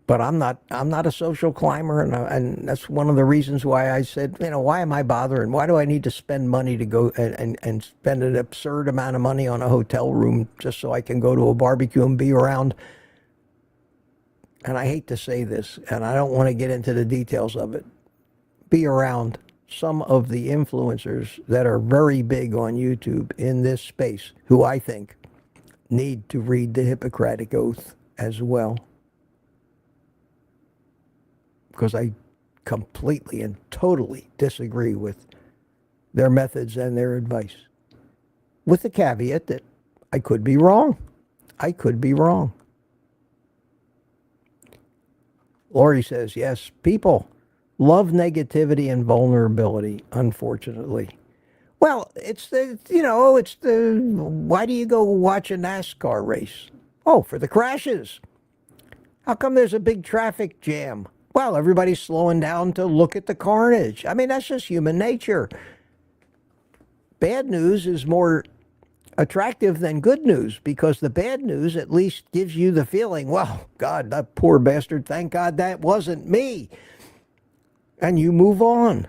But I'm not a social climber, and that's one of the reasons why I said, why am I bothering? Why do I need to spend money to go and spend an absurd amount of money on a hotel room just so I can go to a barbecue and be around? And I hate to say this, and I don't want to get into the details of it, be around some of the influencers that are very big on YouTube in this space, who I think need to read the Hippocratic Oath as well. Because I completely and totally disagree with their methods and their advice. With the caveat that I could be wrong. I could be wrong. Lori says, yes, people love negativity and vulnerability, unfortunately. Well, why do you go watch a NASCAR race? Oh, for the crashes. How come there's a big traffic jam? Well, everybody's slowing down to look at the carnage. I mean, that's just human nature. Bad news is more attractive than good news, because the bad news at least gives you the feeling, well, God, that poor bastard, thank God that wasn't me. And you move on.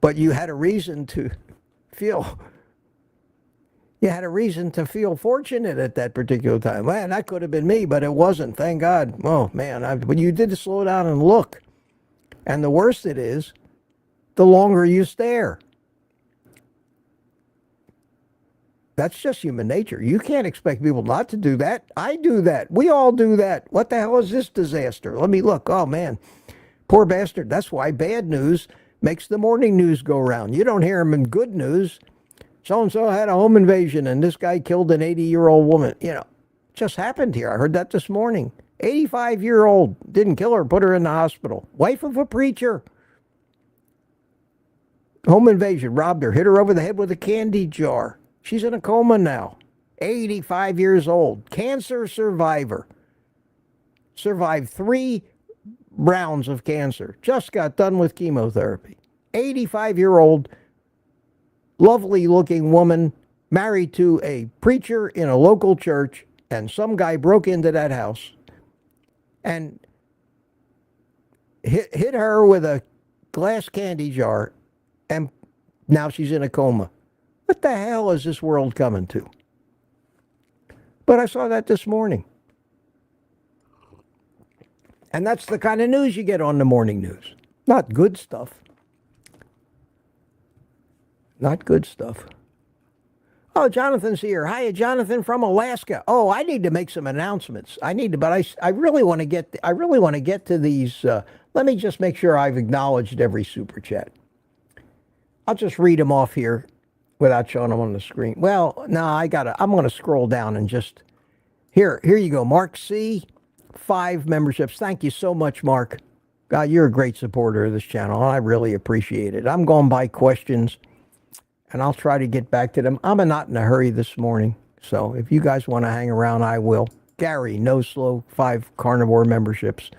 But you had a reason to feel fortunate at that particular time. Man, that could have been me, but it wasn't. Thank God. Oh, man. But you did slow down and look. And the worse it is, the longer you stare. That's just human nature. You can't expect people not to do that. I do that. We all do that. What the hell is this disaster? Let me look. Oh, man. Poor bastard. That's why bad news makes the morning news go round. You don't hear them in good news. So-and-so had a home invasion, and this guy killed an 80-year-old woman. Just happened here. I heard that this morning. 85-year-old, didn't kill her, put her in the hospital. Wife of a preacher. Home invasion, robbed her, hit her over the head with a candy jar. She's in a coma now. 85 years old. Cancer survivor. Survived 3 rounds of cancer. Just got done with chemotherapy. 85-year-old, lovely-looking woman, married to a preacher in a local church, and some guy broke into that house and hit her with a glass candy jar, and now she's in a coma. What the hell is this world coming to? But I saw that this morning. And that's the kind of news you get on the morning news. Not good stuff. Not good stuff. Oh, Jonathan's here. Hi, Jonathan from Alaska. Oh, I need to make some announcements. But I really want to get to these. Let me just make sure I've acknowledged every super chat. I'll just read them off here without showing them on the screen. Well, no, I'm going to scroll down and just here you go. Mark C, 5 memberships. Thank you so much, Mark. God, you're a great supporter of this channel. I really appreciate it. I'm going by questions, and I'll try to get back to them. I'm not in a hurry this morning, so if you guys want to hang around, I will. Gary, no slow, 5 carnivore memberships.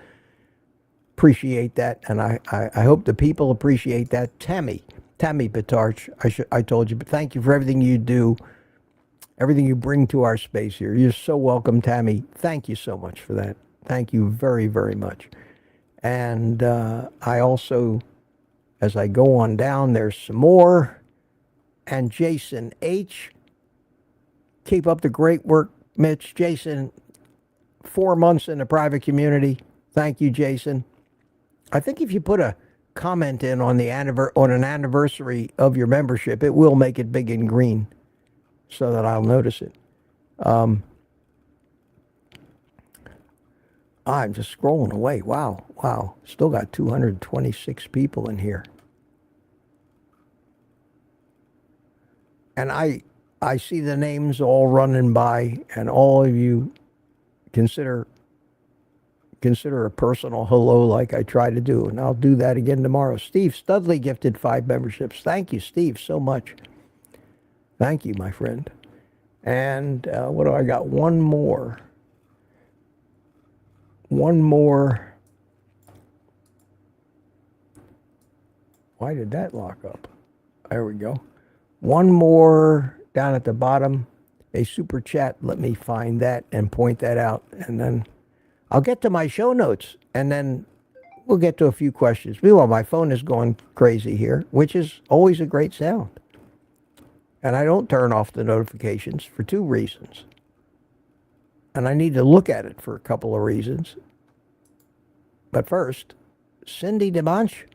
Appreciate that, and I hope the people appreciate that. Tammy Batarch, I told you, but thank you for everything you do, everything you bring to our space here. You're so welcome, Tammy. Thank you so much for that. Thank you very, very much. And I also, as I go on down, there's some more. And Jason H., keep up the great work, Mitch. Jason, 4 months in the private community. Thank you, Jason. I think if you put a comment in on an anniversary of your membership, it will make it big and green so that I'll notice it. I'm just scrolling away. Wow. Still got 226 people in here. And I see the names all running by, and all of you consider a personal hello like I try to do, and I'll do that again tomorrow. Steve Studley gifted 5 memberships. Thank you, Steve, so much. Thank you, my friend. And what do I got? One more. Why did that lock up? There we go. One more down at the bottom, a super chat. Let me find that and point that out, and then I'll get to my show notes, and then we'll get to a few questions. Meanwhile, my phone is going crazy here, which is always a great sound. And I don't turn off the notifications for 2 reasons. And I need to look at it for a couple of reasons. But first, Cindy Demanchi,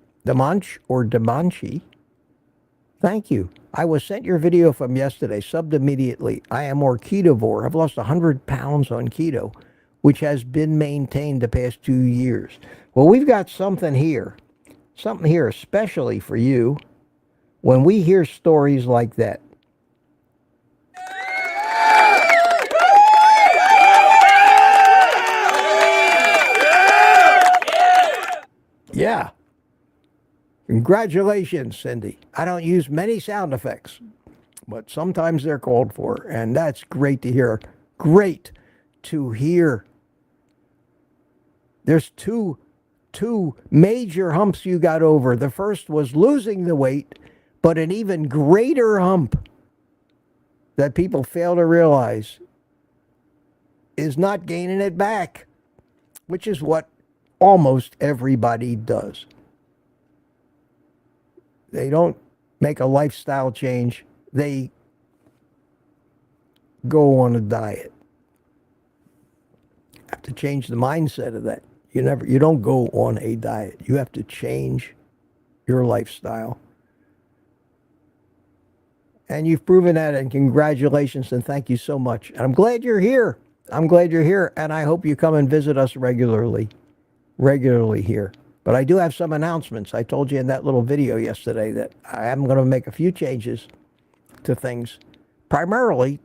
thank you. I was sent your video from yesterday, subbed immediately. I am more ketovore. I've lost 100 pounds on keto, which has been maintained the past 2 years. Well, we've got something here especially for you when we hear stories like that. Yeah. Congratulations, Cindy. I don't use many sound effects, but sometimes they're called for, and that's great to hear. Great to hear. There's two major humps you got over. The first was losing the weight, but an even greater hump that people fail to realize is not gaining it back, which is what almost everybody does. They don't make a lifestyle change. They go on a diet. You have to change the mindset of that. You don't go on a diet. You have to change your lifestyle. And you've proven that, and congratulations, and thank you so much. And I'm glad you're here. And I hope you come and visit us regularly here. But I do have some announcements. I told you in that little video yesterday that I am going to make a few changes to things, primarily,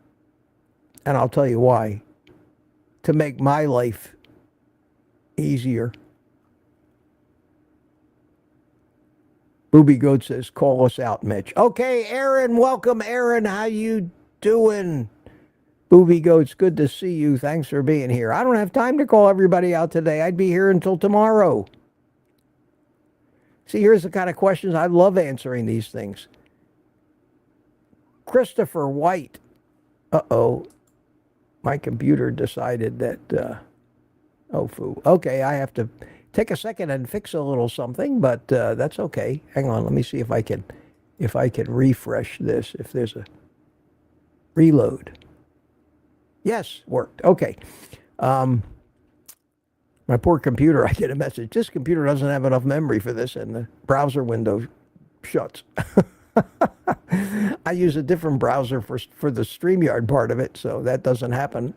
and I'll tell you why, to make my life easier. Booby Goat says, call us out, Mitch. Okay, Aaron, welcome, Aaron. How you doing? Booby Goats, good to see you. Thanks for being here. I don't have time to call everybody out today. I'd be here until tomorrow. See, here's the kind of questions I love answering these things. Christopher White. Uh-oh. My computer decided that, oh, foo. Okay, I have to take a second and fix a little something, but that's okay. Hang on, let me see if I can refresh this, if there's a reload. Yes, worked. Okay. My poor computer, I get a message. This computer doesn't have enough memory for this, and the browser window shuts. I use a different browser for the StreamYard part of it, so that doesn't happen.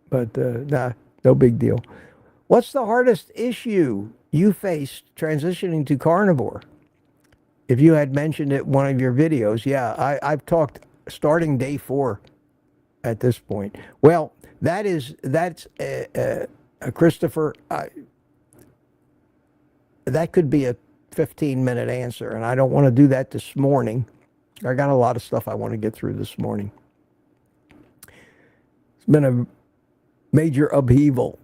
But nah, no big deal. What's the hardest issue you faced transitioning to carnivore? If you had mentioned it in one of your videos, yeah, I've talked starting day 4 at this point. Well, that's Christopher, that could be a 15-minute answer, and I don't want to do that this morning. I got a lot of stuff I want to get through this morning. It's been a major upheaval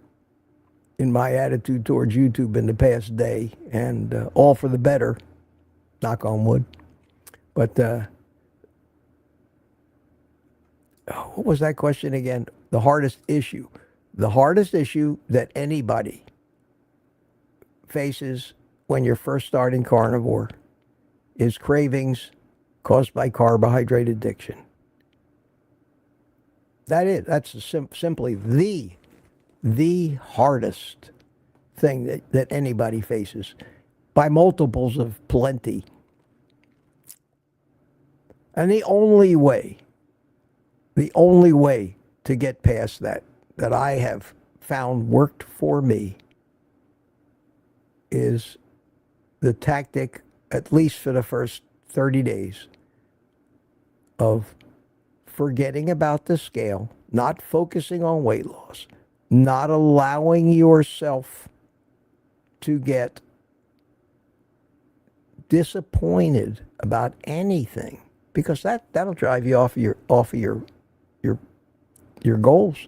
in my attitude towards YouTube in the past day, and all for the better, knock on wood. But what was that question again? The hardest issue. The hardest issue that anybody faces when you're first starting carnivore is cravings caused by carbohydrate addiction. That's simply the hardest thing that anybody faces by multiples of plenty. And the only way to get past that I have found worked for me is the tactic, at least for the first 30 days, of forgetting about the scale, not focusing on weight loss, not allowing yourself to get disappointed about anything, because that'll drive you off of your goals.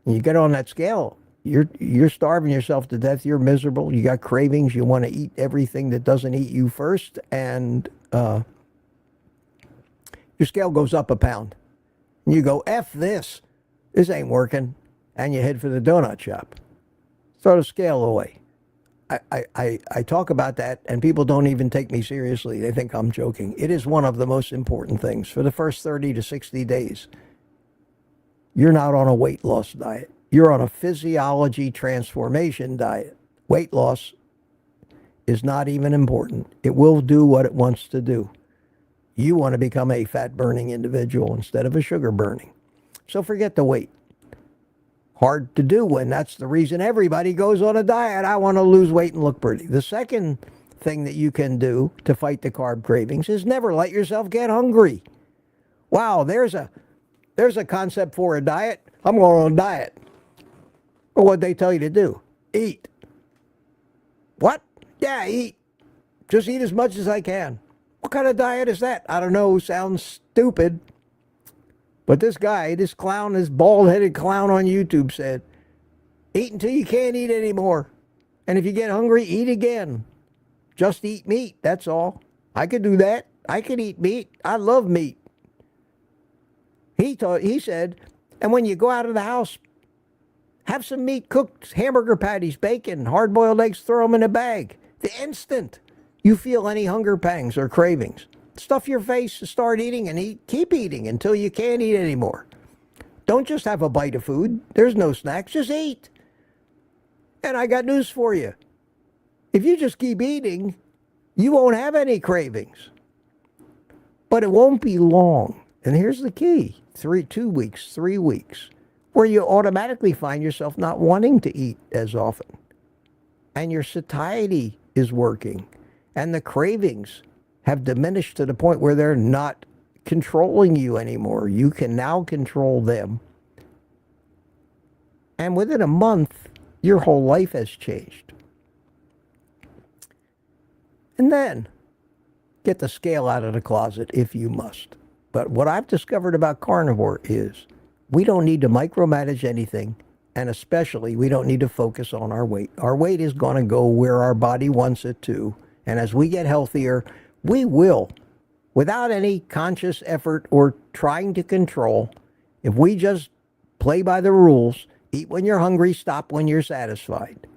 And you get on that scale, you're starving yourself to death. You're miserable. You got cravings. You want to eat everything that doesn't eat you first, and your scale goes up a pound. And you go, F this ain't working, and you head for the donut shop. Throw the scale away. I talk about that, and people don't even take me seriously. They think I'm joking. It is one of the most important things. For the first 30 to 60 days, you're not on a weight loss diet. You're on a physiology transformation diet. Weight loss is not even important. It will do what it wants to do. You want to become a fat-burning individual instead of a sugar-burning. So forget the weight. Hard to do, and that's the reason everybody goes on a diet. I want to lose weight and look pretty. The second thing that you can do to fight the carb cravings is never let yourself get hungry. Wow, there's a concept for a diet. I'm going on a diet. Well, what'd they tell you to do? Eat. What? Yeah, eat. Just eat as much as I can. What kind of diet is that? I don't know. Sounds stupid. But this guy, this clown, this bald-headed clown on YouTube said, eat until you can't eat anymore. And if you get hungry, eat again. Just eat meat, that's all. I could do that. I could eat meat. I love meat. He said, and when you go out of the house, have some meat cooked, hamburger patties, bacon, hard-boiled eggs, throw them in a bag. The instant you feel any hunger pangs or cravings, stuff your face, start eating, and keep eating until you can't eat anymore. Don't just have a bite of food. There's no snacks. Just eat. And I got news for you. If you just keep eating, you won't have any cravings. But it won't be long. And here's the key. 2 weeks, 3 weeks, where you automatically find yourself not wanting to eat as often. And your satiety is working. And the cravings have diminished to the point where they're not controlling you anymore. You can now control them. And within a month, your whole life has changed. And then, get the scale out of the closet if you must. But what I've discovered about carnivore is we don't need to micromanage anything, and especially we don't need to focus on our weight. Our weight is going to go where our body wants it to. And as we get healthier, we will, without any conscious effort or trying to control, if we just play by the rules, eat when you're hungry, stop when you're satisfied,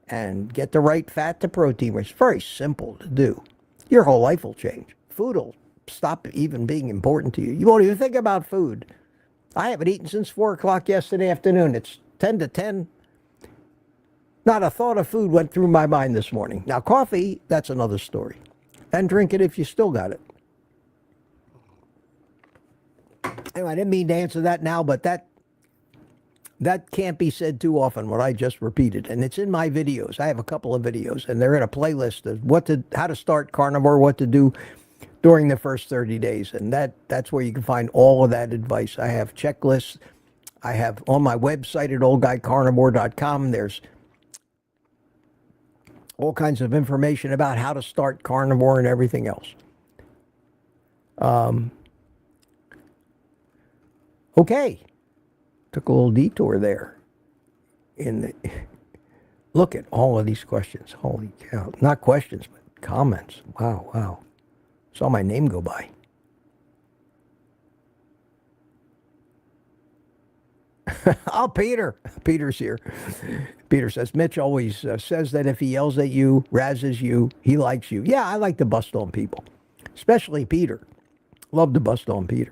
and get the right fat to protein ratio. It's very simple to do. Your whole life will change. Food will stop even being important to you. You won't even think about food. I haven't eaten since 4 o'clock yesterday afternoon. It's 10 to 10. Not a thought of food went through my mind this morning. Now, coffee, that's another story. And drink it if you still got it. Anyway, I didn't mean to answer that now, but that can't be said too often, what I just repeated. And it's in my videos. I have a couple of videos, and they're in a playlist of how to start carnivore, what to do during the first 30 days. And that's where you can find all of that advice. I have checklists. I have on my website at OldGuyCarnivore.com, there's all kinds of information about how to start carnivore and everything else. Okay. Took a little detour there. Look at all of these questions. Holy cow. Not questions, but comments. Wow. Saw my name go by. Oh, Peter. Peter's here. Peter says, Mitch always says that if he yells at you, razzes you, he likes you. Yeah, I like to bust on people, especially Peter. Love to bust on Peter.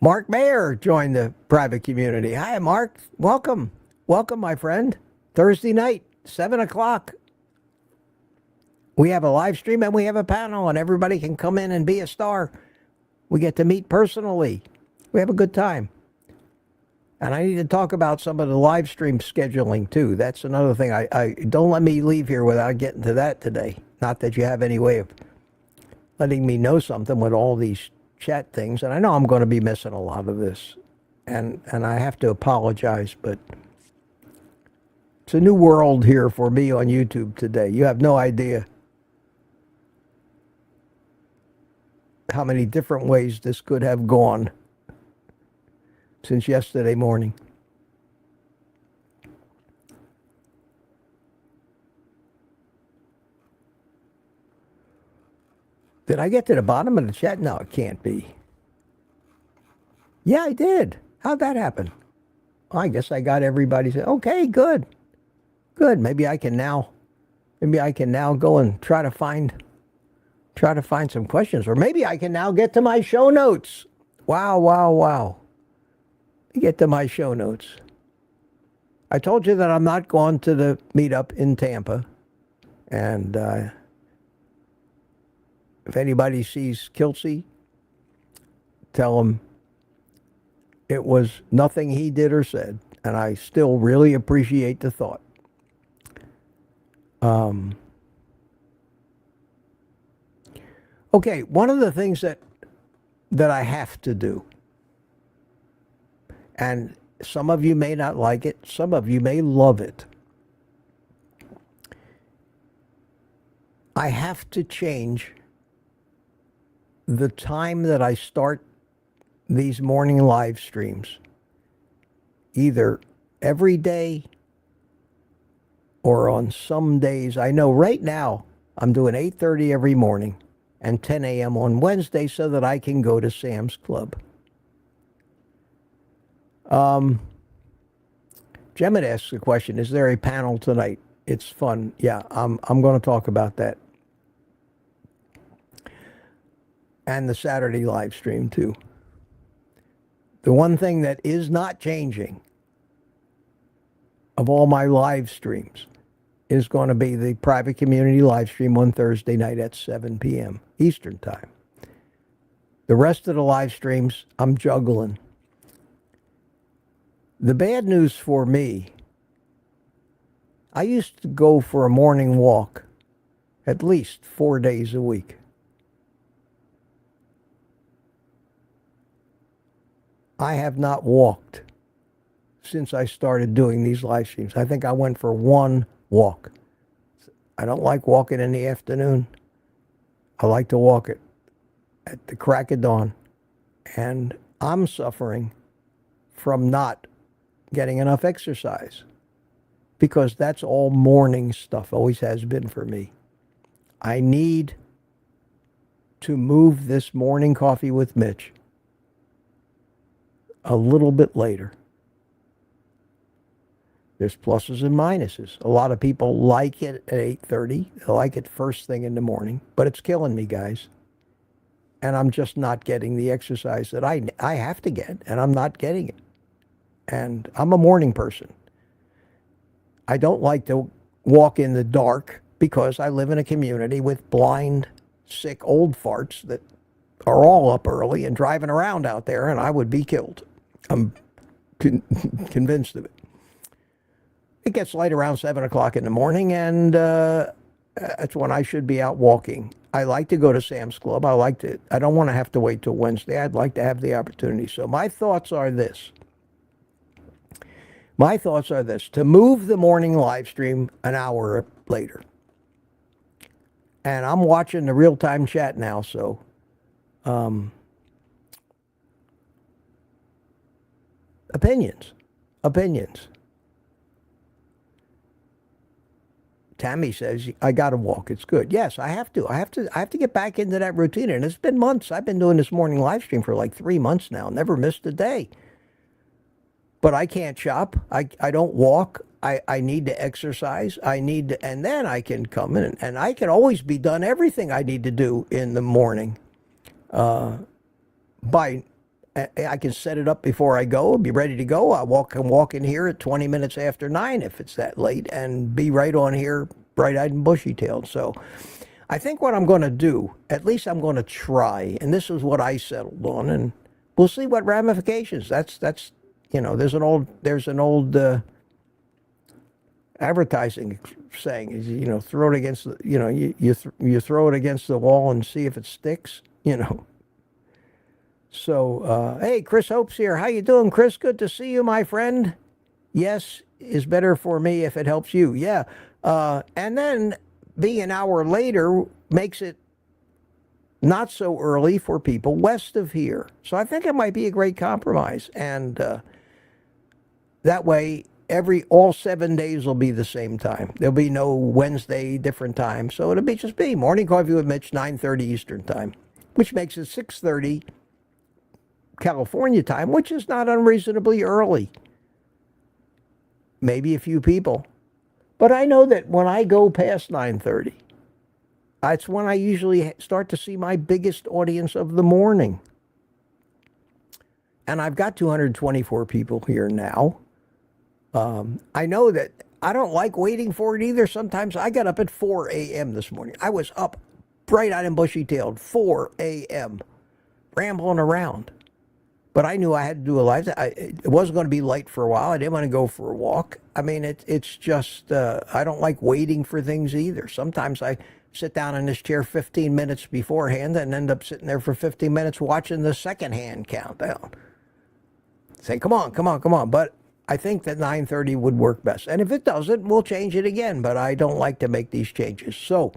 Mark Mayer joined the private community. Hi, Mark. Welcome. Welcome, my friend. Thursday night, 7 o'clock. We have a live stream and we have a panel, and everybody can come in and be a star. We get to meet personally. We have a good time. And I need to talk about some of the live stream scheduling, too. That's another thing. I don't let me leave here without getting to that today. Not that you have any way of letting me know something with all these chat things. And I know I'm going to be missing a lot of this. And I have to apologize, but it's a new world here for me on YouTube today. You have no idea how many different ways this could have gone since yesterday morning. Did I get to the bottom of the chat? No, it can't be. Yeah, I did. How'd that happen? Well, I guess I got everybody saying, okay, good. Good. Maybe I can now go and try to find some questions. Or maybe I can now get to my show notes. Wow, wow, wow. Get to my show notes. I told you that I'm not going to the meetup in Tampa. And if anybody sees Kilsey, tell him it was nothing he did or said. And I still really appreciate the thought. Okay, one of the things that I have to do, and some of you may not like it, some of you may love it. I have to change the time that I start these morning live streams, either every day or on some days. I know right now I'm doing 8:30 every morning and 10 a.m. on Wednesday so that I can go to Sam's Club. Gemma asks a question, is there a panel tonight? It's fun. Yeah, I'm going to talk about that. And the Saturday live stream too. The one thing that is not changing of all my live streams is going to be the private community live stream on Thursday night at 7 p.m. Eastern Time. The rest of the live streams, I'm juggling. The bad news for me, I used to go for a morning walk at least 4 days a week. I have not walked since I started doing these live streams. I think I went for one walk. I don't like walking in the afternoon. I like to walk at the crack of dawn. And I'm suffering from not getting enough exercise because that's all morning stuff, always has been for me. I need to move this morning coffee with Mitch a little bit later. There's pluses and minuses. A lot of people like it at 8:30. They like it first thing in the morning, but it's killing me, guys. And I'm just not getting the exercise that I have to get, and I'm not getting it. And I'm a morning person. I don't like to walk in the dark because I live in a community with blind, sick, old farts that are all up early and driving around out there, and I would be killed. I'm convinced of it. It gets light around 7 o'clock in the morning, and that's when I should be out walking. I like to go to Sam's Club. I don't want to have to wait till Wednesday. I'd like to have the opportunity. So my thoughts are this. To move the morning live stream an hour later. And I'm watching the real-time chat now, so opinions. Tammy says, I got to walk. It's good. Yes, I have to. I have to get back into that routine. And it's been months. I've been doing this morning live stream for like 3 months now. Never missed a day. But I can't shop. I don't walk. I need to exercise. And then I can come in and I can always be done everything I need to do in the morning I can set it up before I go, be ready to go. Can walk in here at 20 minutes after 9 if it's that late, and be right on here, bright-eyed and bushy-tailed. So I think what I'm going to do, at least I'm going to try, and this is what I settled on, and we'll see what ramifications. That's there's an old advertising saying is, throw it against the, you throw it against the wall and see if it sticks. So, hey, Chris Hope's here. How you doing, Chris? Good to see you, my friend. Yes is better for me if it helps you. Yeah. And then being an hour later makes it not so early for people west of here. So I think it might be a great compromise. And that way, all 7 days will be the same time. There'll be no Wednesday different time. So it'll just be Morning Coffee with Mitch, 9:30 Eastern time, which makes it 6:30 California time, which is not unreasonably early. Maybe a few people. But I know that when I go past 9:30, that's when I usually start to see my biggest audience of the morning. And I've got 224 people here now. I know that I don't like waiting for it either. Sometimes I got up at 4 a.m. this morning. I was up bright-eyed and bushy-tailed, 4 a.m., rambling around. But I knew I had to do a live. It wasn't going to be late for a while. I didn't want to go for a walk. I mean, it's just, I don't like waiting for things either. Sometimes I sit down in this chair 15 minutes beforehand and end up sitting there for 15 minutes watching the second-hand countdown. Say, come on, come on, come on. But I think that 9:30 would work best. And if it doesn't, we'll change it again. But I don't like to make these changes. So,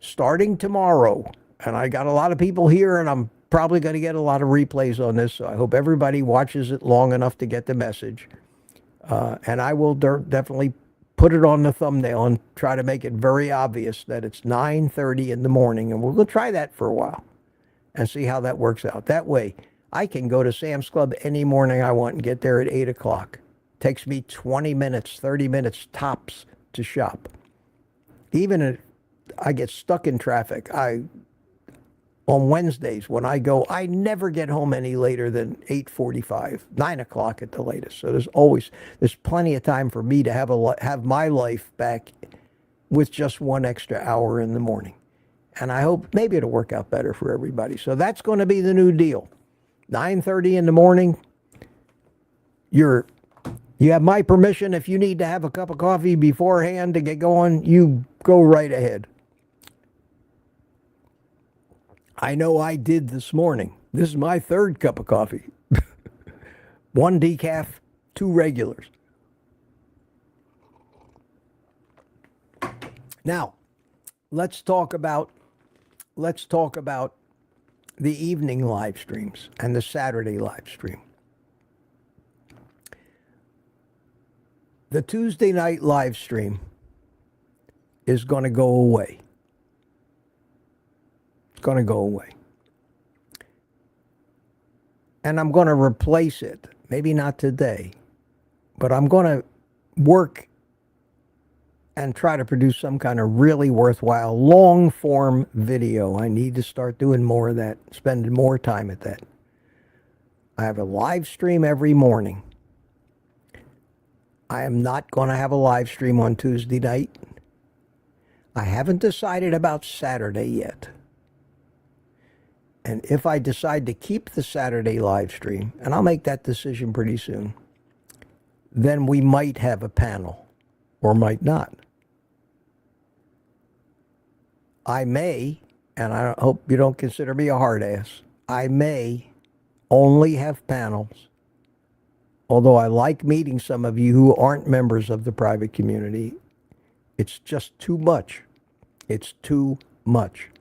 starting tomorrow, and I got a lot of people here, and I'm probably going to get a lot of replays on this. So I hope everybody watches it long enough to get the message. And I will definitely put it on the thumbnail and try to make it very obvious that it's 9:30 in the morning. And we'll try that for a while and see how that works out. That way, I can go to Sam's Club any morning I want and get there at 8 o'clock. Takes me 20 minutes, 30 minutes tops to shop. Even if I get stuck in traffic, on Wednesdays when I go, I never get home any later than 8:45, 9 o'clock at the latest. So there's plenty of time for me to have my life back with just 1 extra hour in the morning. And I hope maybe it'll work out better for everybody. So that's going to be the new deal. 9:30 in the morning. You have my permission. If you need to have a cup of coffee beforehand to get going, you go right ahead. I know I did this morning. This is my third cup of coffee. 1 decaf, 2 regulars. Now, let's talk about the evening live streams and the Saturday live stream. The Tuesday night live stream is going to go away. It's going to go away. And I'm going to replace it. Maybe not today, but I'm going to work and try to produce some kind of really worthwhile long-form video. I need to start doing more of that, spending more time at that. I have a live stream every morning. I am not going to have a live stream on Tuesday night. I haven't decided about Saturday yet. And if I decide to keep the Saturday live stream, and I'll make that decision pretty soon, then we might have a panel or might not. I may, and I hope you don't consider me a hard ass, I may only have panels. Although I like meeting some of you who aren't members of the private community, it's just too much. It's too much.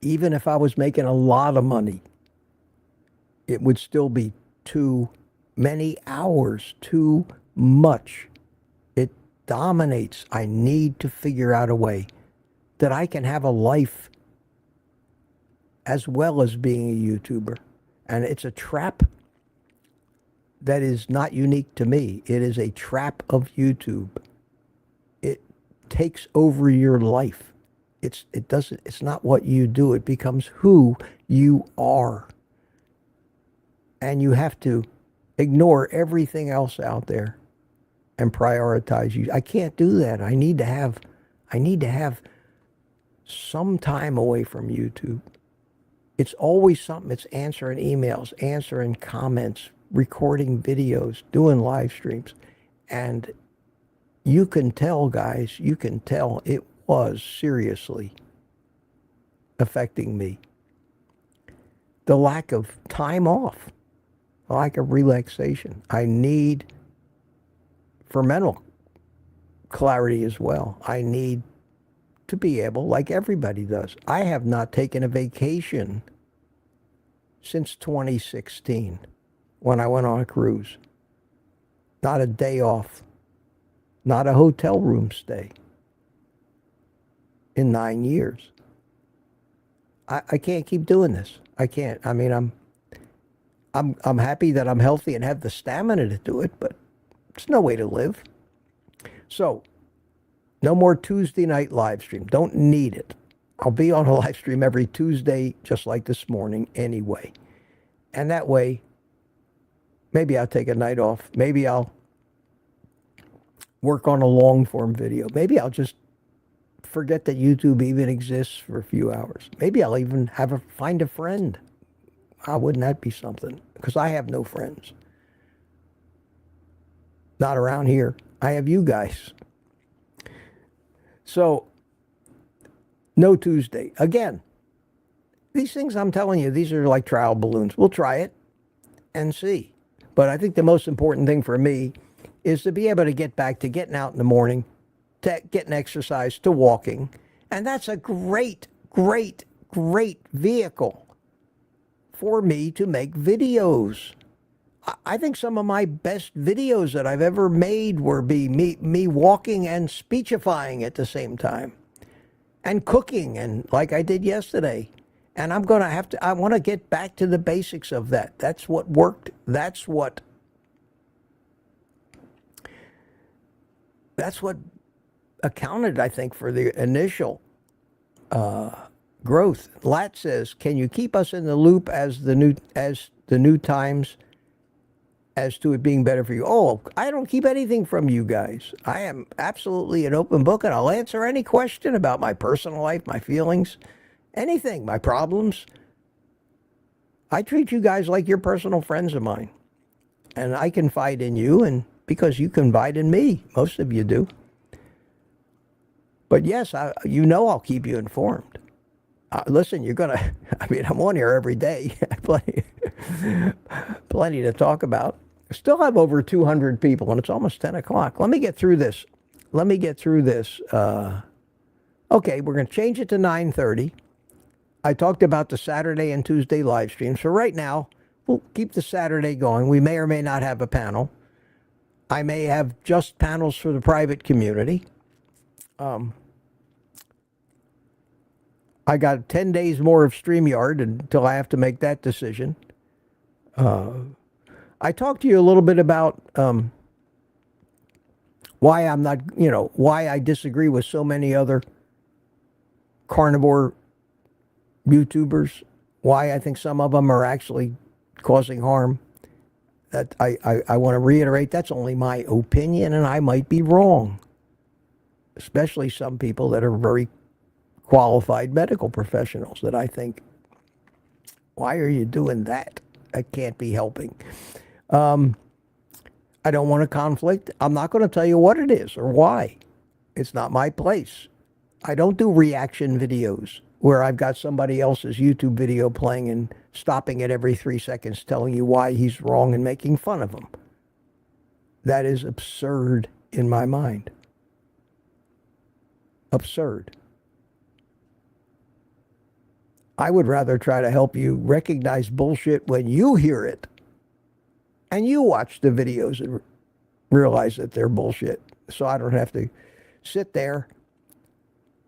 Even if I was making a lot of money, it would still be too many hours, too much. It dominates. I need to figure out a way that I can have a life as well as being a YouTuber. And it's a trap that is not unique to me. It is a trap of YouTube. It takes over your life. It's not what you do. It becomes who you are. And you have to ignore everything else out there and prioritize you. I can't do that. I need to have some time away from YouTube. It's always something. It's answering emails, answering comments, recording videos, doing live streams. And you can tell, guys, you can tell it was seriously affecting me. The lack of time off, the lack of relaxation. I need, for mental clarity as well, I need to be able, like everybody does. I have not taken a vacation since 2016 when I went on a cruise. Not a day off. Not a hotel room stay in 9 years. I can't keep doing this. I can't. I mean, I'm happy that I'm healthy and have the stamina to do it, but it's no way to live. So, no more Tuesday night live stream. Don't need it. I'll be on a live stream every Tuesday, just like this morning anyway. And that way, maybe I'll take a night off. Maybe I'll work on a long form video. Maybe I'll just forget that YouTube even exists for a few hours. Maybe I'll even find a friend. Wouldn't that be something? Because I have no friends. Not around here. I have you guys. So, no Tuesday. Again, these things I'm telling you, these are like trial balloons. We'll try it and see. But I think the most important thing for me is to be able to get back to getting out in the morning, to getting exercise, to walking. And that's a great, great, great vehicle for me to make videos. I think some of my best videos that I've ever made were me walking and speechifying at the same time, and cooking, and like I did yesterday. And I want to get back to the basics of that. That's what worked. That's what accounted, I think, for the initial growth. Lat says, "Can you keep us in the loop as the new times as to it being better for you?" Oh, I don't keep anything from you guys. I am absolutely an open book, and I'll answer any question about my personal life, my feelings, anything, my problems. I treat you guys like you're personal friends of mine, and I confide in you, and because you confide in me, most of you do. But yes, I'll keep you informed. Listen, I'm on here every day. Plenty to talk about. I still have over 200 people, and it's almost 10 o'clock. Let me get through this. Okay, we're going to change it to 9:30. I talked about the Saturday and Tuesday live streams. So right now, we'll keep the Saturday going. We may or may not have a panel. I may have just panels for the private community. I got 10 days more of StreamYard until I have to make that decision. I talked to you a little bit about why I'm not, why I disagree with so many other carnivore YouTubers, why I think some of them are actually causing harm. That I want to reiterate, that's only my opinion, and I might be wrong. Especially some people that are very qualified medical professionals that I think, why are you doing that? That can't be helping. I don't want a conflict. I'm not going to tell you what it is or why. It's not my place. I don't do reaction videos where I've got somebody else's YouTube video playing and stopping it every 3 seconds telling you why he's wrong and making fun of him. That is absurd in my mind. Absurd. I would rather try to help you recognize bullshit when you hear it and you watch the videos and realize that they're bullshit. So I don't have to sit there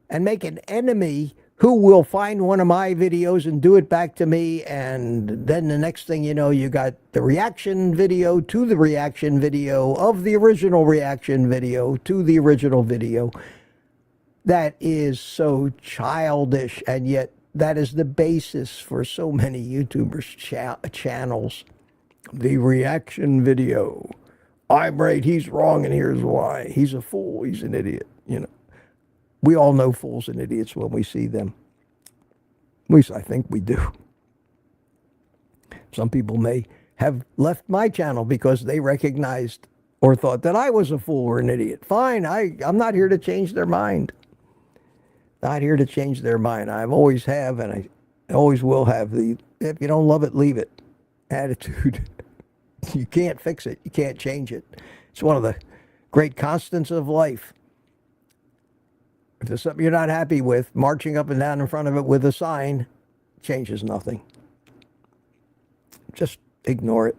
and make an enemy who will find one of my videos and do it back to me, and then the next thing you know, you got the reaction video to the reaction video of the original reaction video to the original video. That is so childish, and yet that is the basis for so many YouTubers' channels. The reaction video. I'm right, he's wrong, and here's why. He's a fool, he's an idiot. You know, we all know fools and idiots when we see them. At least I think we do. Some people may have left my channel because they recognized or thought that I was a fool or an idiot. Fine, I'm not here to change their mind. Not here to change their mind. I always have, and I always will have the, if you don't love it, leave it attitude. You can't fix it. You can't change it. It's one of the great constants of life. If there's something you're not happy with, marching up and down in front of it with a sign changes nothing. Just ignore it.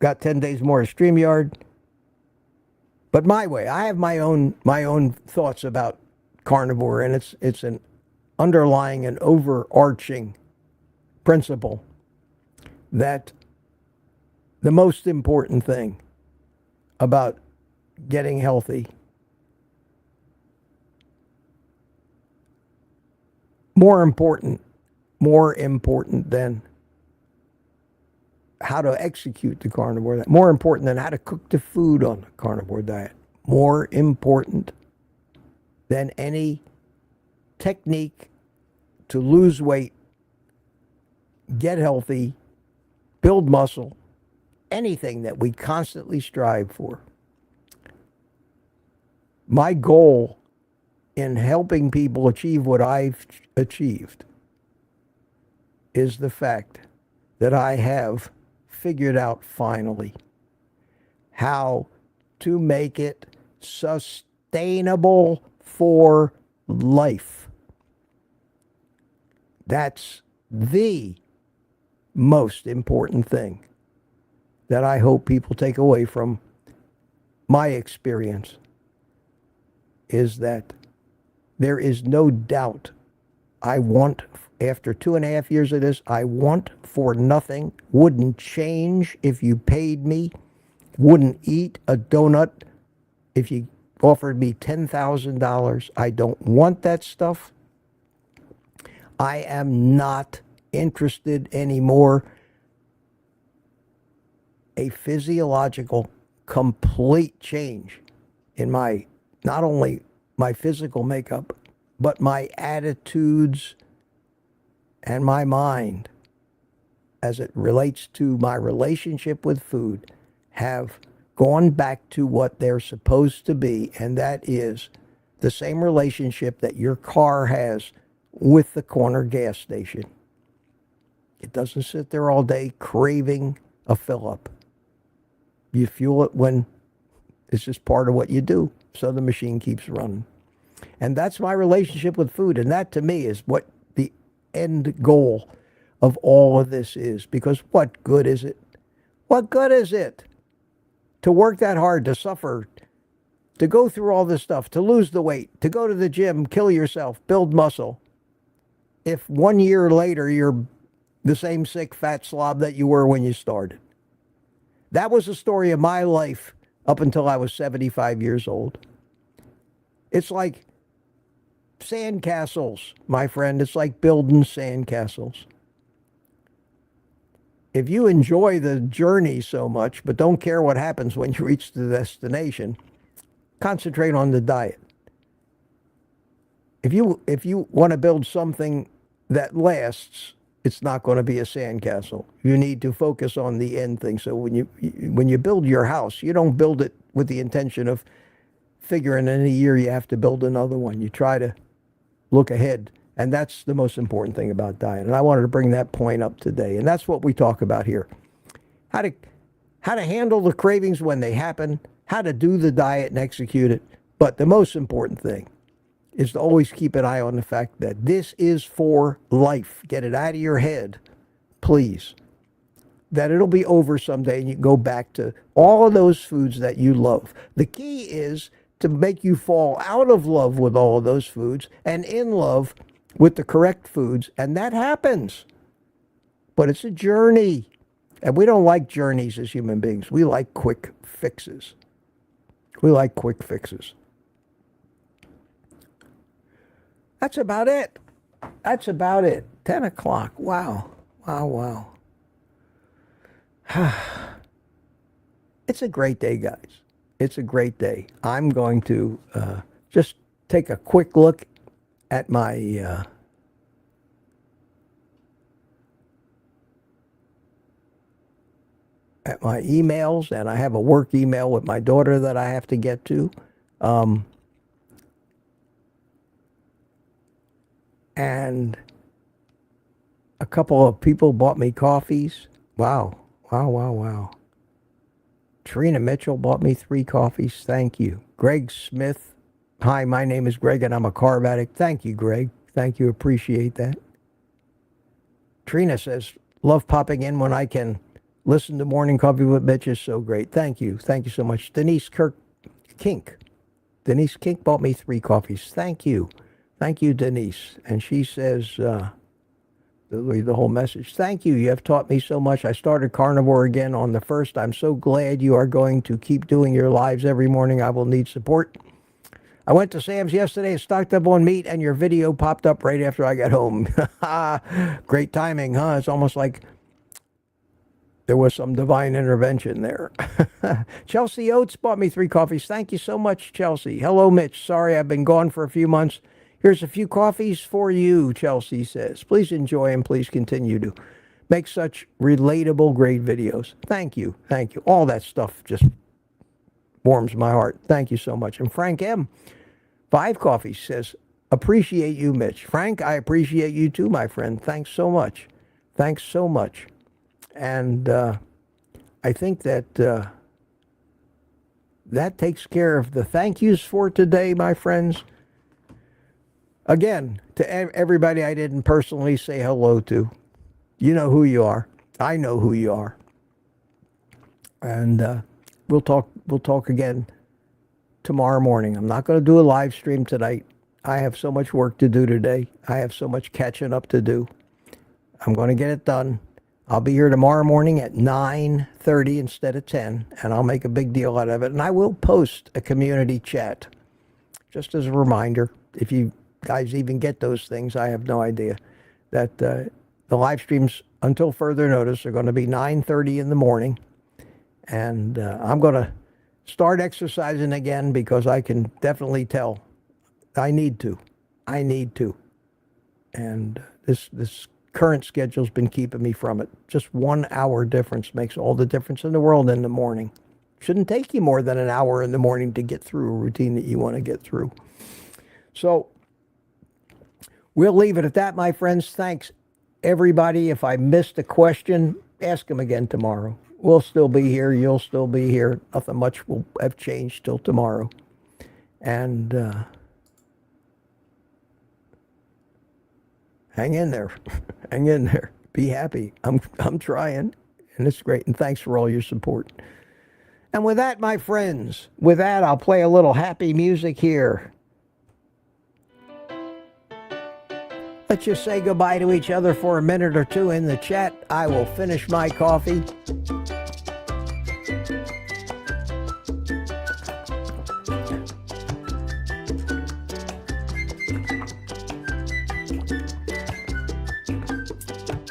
Got 10 days more of StreamYard. But my way, I have my own thoughts about carnivore, and it's an underlying and overarching principle that the most important thing about getting healthy, more important than how to execute the carnivore diet, more important than how to cook the food on the carnivore diet, more important than any technique to lose weight, get healthy, build muscle, anything that we constantly strive for. My goal in helping people achieve what I've achieved is the fact that I have figured out finally how to make it sustainable for life. That's the most important thing that I hope people take away from my experience, is that there is no doubt I want, after 2.5 years of this, I want for nothing, wouldn't change if you paid me, wouldn't eat a donut if you offered me $10,000. I don't want that stuff. I am not interested anymore. A physiological complete change in my, not only my physical makeup, but my attitudes and my mind as it relates to my relationship with food have gone back to what they're supposed to be, and that is the same relationship that your car has with the corner gas station. It doesn't sit there all day craving a fill-up. You fuel it when it's just part of what you do, so the machine keeps running. And that's my relationship with food, and that to me is what the end goal of all of this is. Because what good is it? What good is it to work that hard, to suffer, to go through all this stuff, to lose the weight, to go to the gym, kill yourself, build muscle, if 1 year later you're the same sick fat slob that you were when you started? That was the story of my life up until I was 75 years old. It's like sandcastles, my friend. It's like building sandcastles. If you enjoy the journey so much, but don't care what happens when you reach the destination, concentrate on the diet. If you want to build something that lasts, it's not going to be a sandcastle. You need to focus on the end thing. So when you build your house, you don't build it with the intention of figuring in a year you have to build another one. You try to look ahead. And that's the most important thing about diet. And I wanted to bring that point up today. And that's what we talk about here. How to handle the cravings when they happen, how to do the diet and execute it. But the most important thing is to always keep an eye on the fact that this is for life. Get it out of your head, please. That it'll be over someday and you can go back to all of those foods that you love. The key is to make you fall out of love with all of those foods and in love with the correct foods, and that happens. But it's a journey, and we don't like journeys as human beings. We like quick fixes. We like quick fixes. That's about it. That's about it. 10 o'clock. Wow. Wow, wow. It's a great day, guys. It's a great day. I'm going to just take a quick look at my emails, and I have a work email with my daughter that I have to get to. And a couple of people bought me coffees. Wow. Wow, wow, wow. Trina Mitchell bought me 3 coffees. Thank you. Greg Smith. Hi, my name is Greg, and I'm a carb addict. Thank you, Greg. Thank you. Appreciate that. Trina says, love popping in when I can listen to Morning Coffee with Mitch is so great. Thank you. Thank you so much. Denise Kink. Denise Kink bought me 3 coffees. Thank you. Thank you, Denise. And she says, the whole message. Thank you. You have taught me so much. I started carnivore again on the 1st. I'm so glad you are going to keep doing your lives every morning. I will need support. I went to Sam's yesterday and stocked up on meat, and your video popped up right after I got home. Great timing, huh? It's almost like there was some divine intervention there. Chelsea Oates bought me 3 coffees. Thank you so much, Chelsea. Hello, Mitch. Sorry I've been gone for a few months. Here's a few coffees for you, Chelsea says. Please enjoy and please continue to make such relatable, great videos. Thank you. Thank you. All that stuff just warms my heart. Thank you so much. And Frank M., 5 coffees, says, appreciate you, Mitch. Frank, I appreciate you too, my friend. Thanks so much. Thanks so much. And I think that that takes care of the thank yous for today, my friends. Again, to everybody I didn't personally say hello to, you know who you are. I know who you are. And we'll talk again tomorrow morning. I'm not going to do a live stream tonight. I have so much work to do today. I have so much catching up to do. I'm going to get it done. I'll be here tomorrow morning at 9:30 instead of 10, and I'll make a big deal out of it. And I will post a community chat, just as a reminder. If you guys even get those things, I have no idea, that the live streams, until further notice, are going to be 9:30 in the morning. And I'm going to start exercising again because I can definitely tell I need to. And this current schedule's been keeping me from it. Just 1 hour difference makes all the difference in the world in the morning. Shouldn't take you more than an hour in the morning to get through a routine that you want to get through. So we'll leave it at that, my friends. Thanks, everybody. If I missed a question, ask them again tomorrow. We'll still be here. You'll still be here. Nothing much will have changed till tomorrow. And hang in there. Hang in there. Be happy. I'm trying, and it's great. And thanks for all your support. And with that, my friends, with that, I'll play a little happy music here. Let's just say goodbye to each other for a minute or two in the chat. I will finish my coffee.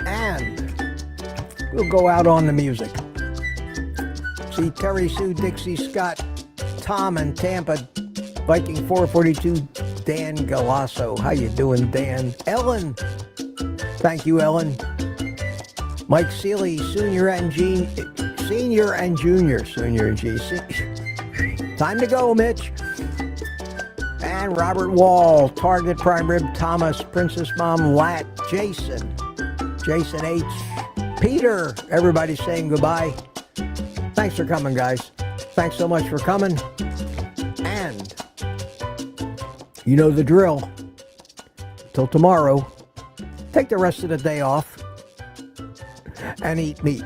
And we'll go out on the music. See Terry Sue, Dixie Scott, Tom in Tampa, Viking 442, Dan Galasso. How you doing, Dan? Ellen. Thank you, Ellen. Mike Seeley, Senior and Junior. Time to go, Mitch. And Robert Wall, Target, Prime Rib, Thomas, Princess Mom, Lat, Jason H, Peter. Everybody saying goodbye. Thanks for coming, guys. Thanks so much for coming. And you know the drill. Till tomorrow, take the rest of the day off and eat meat.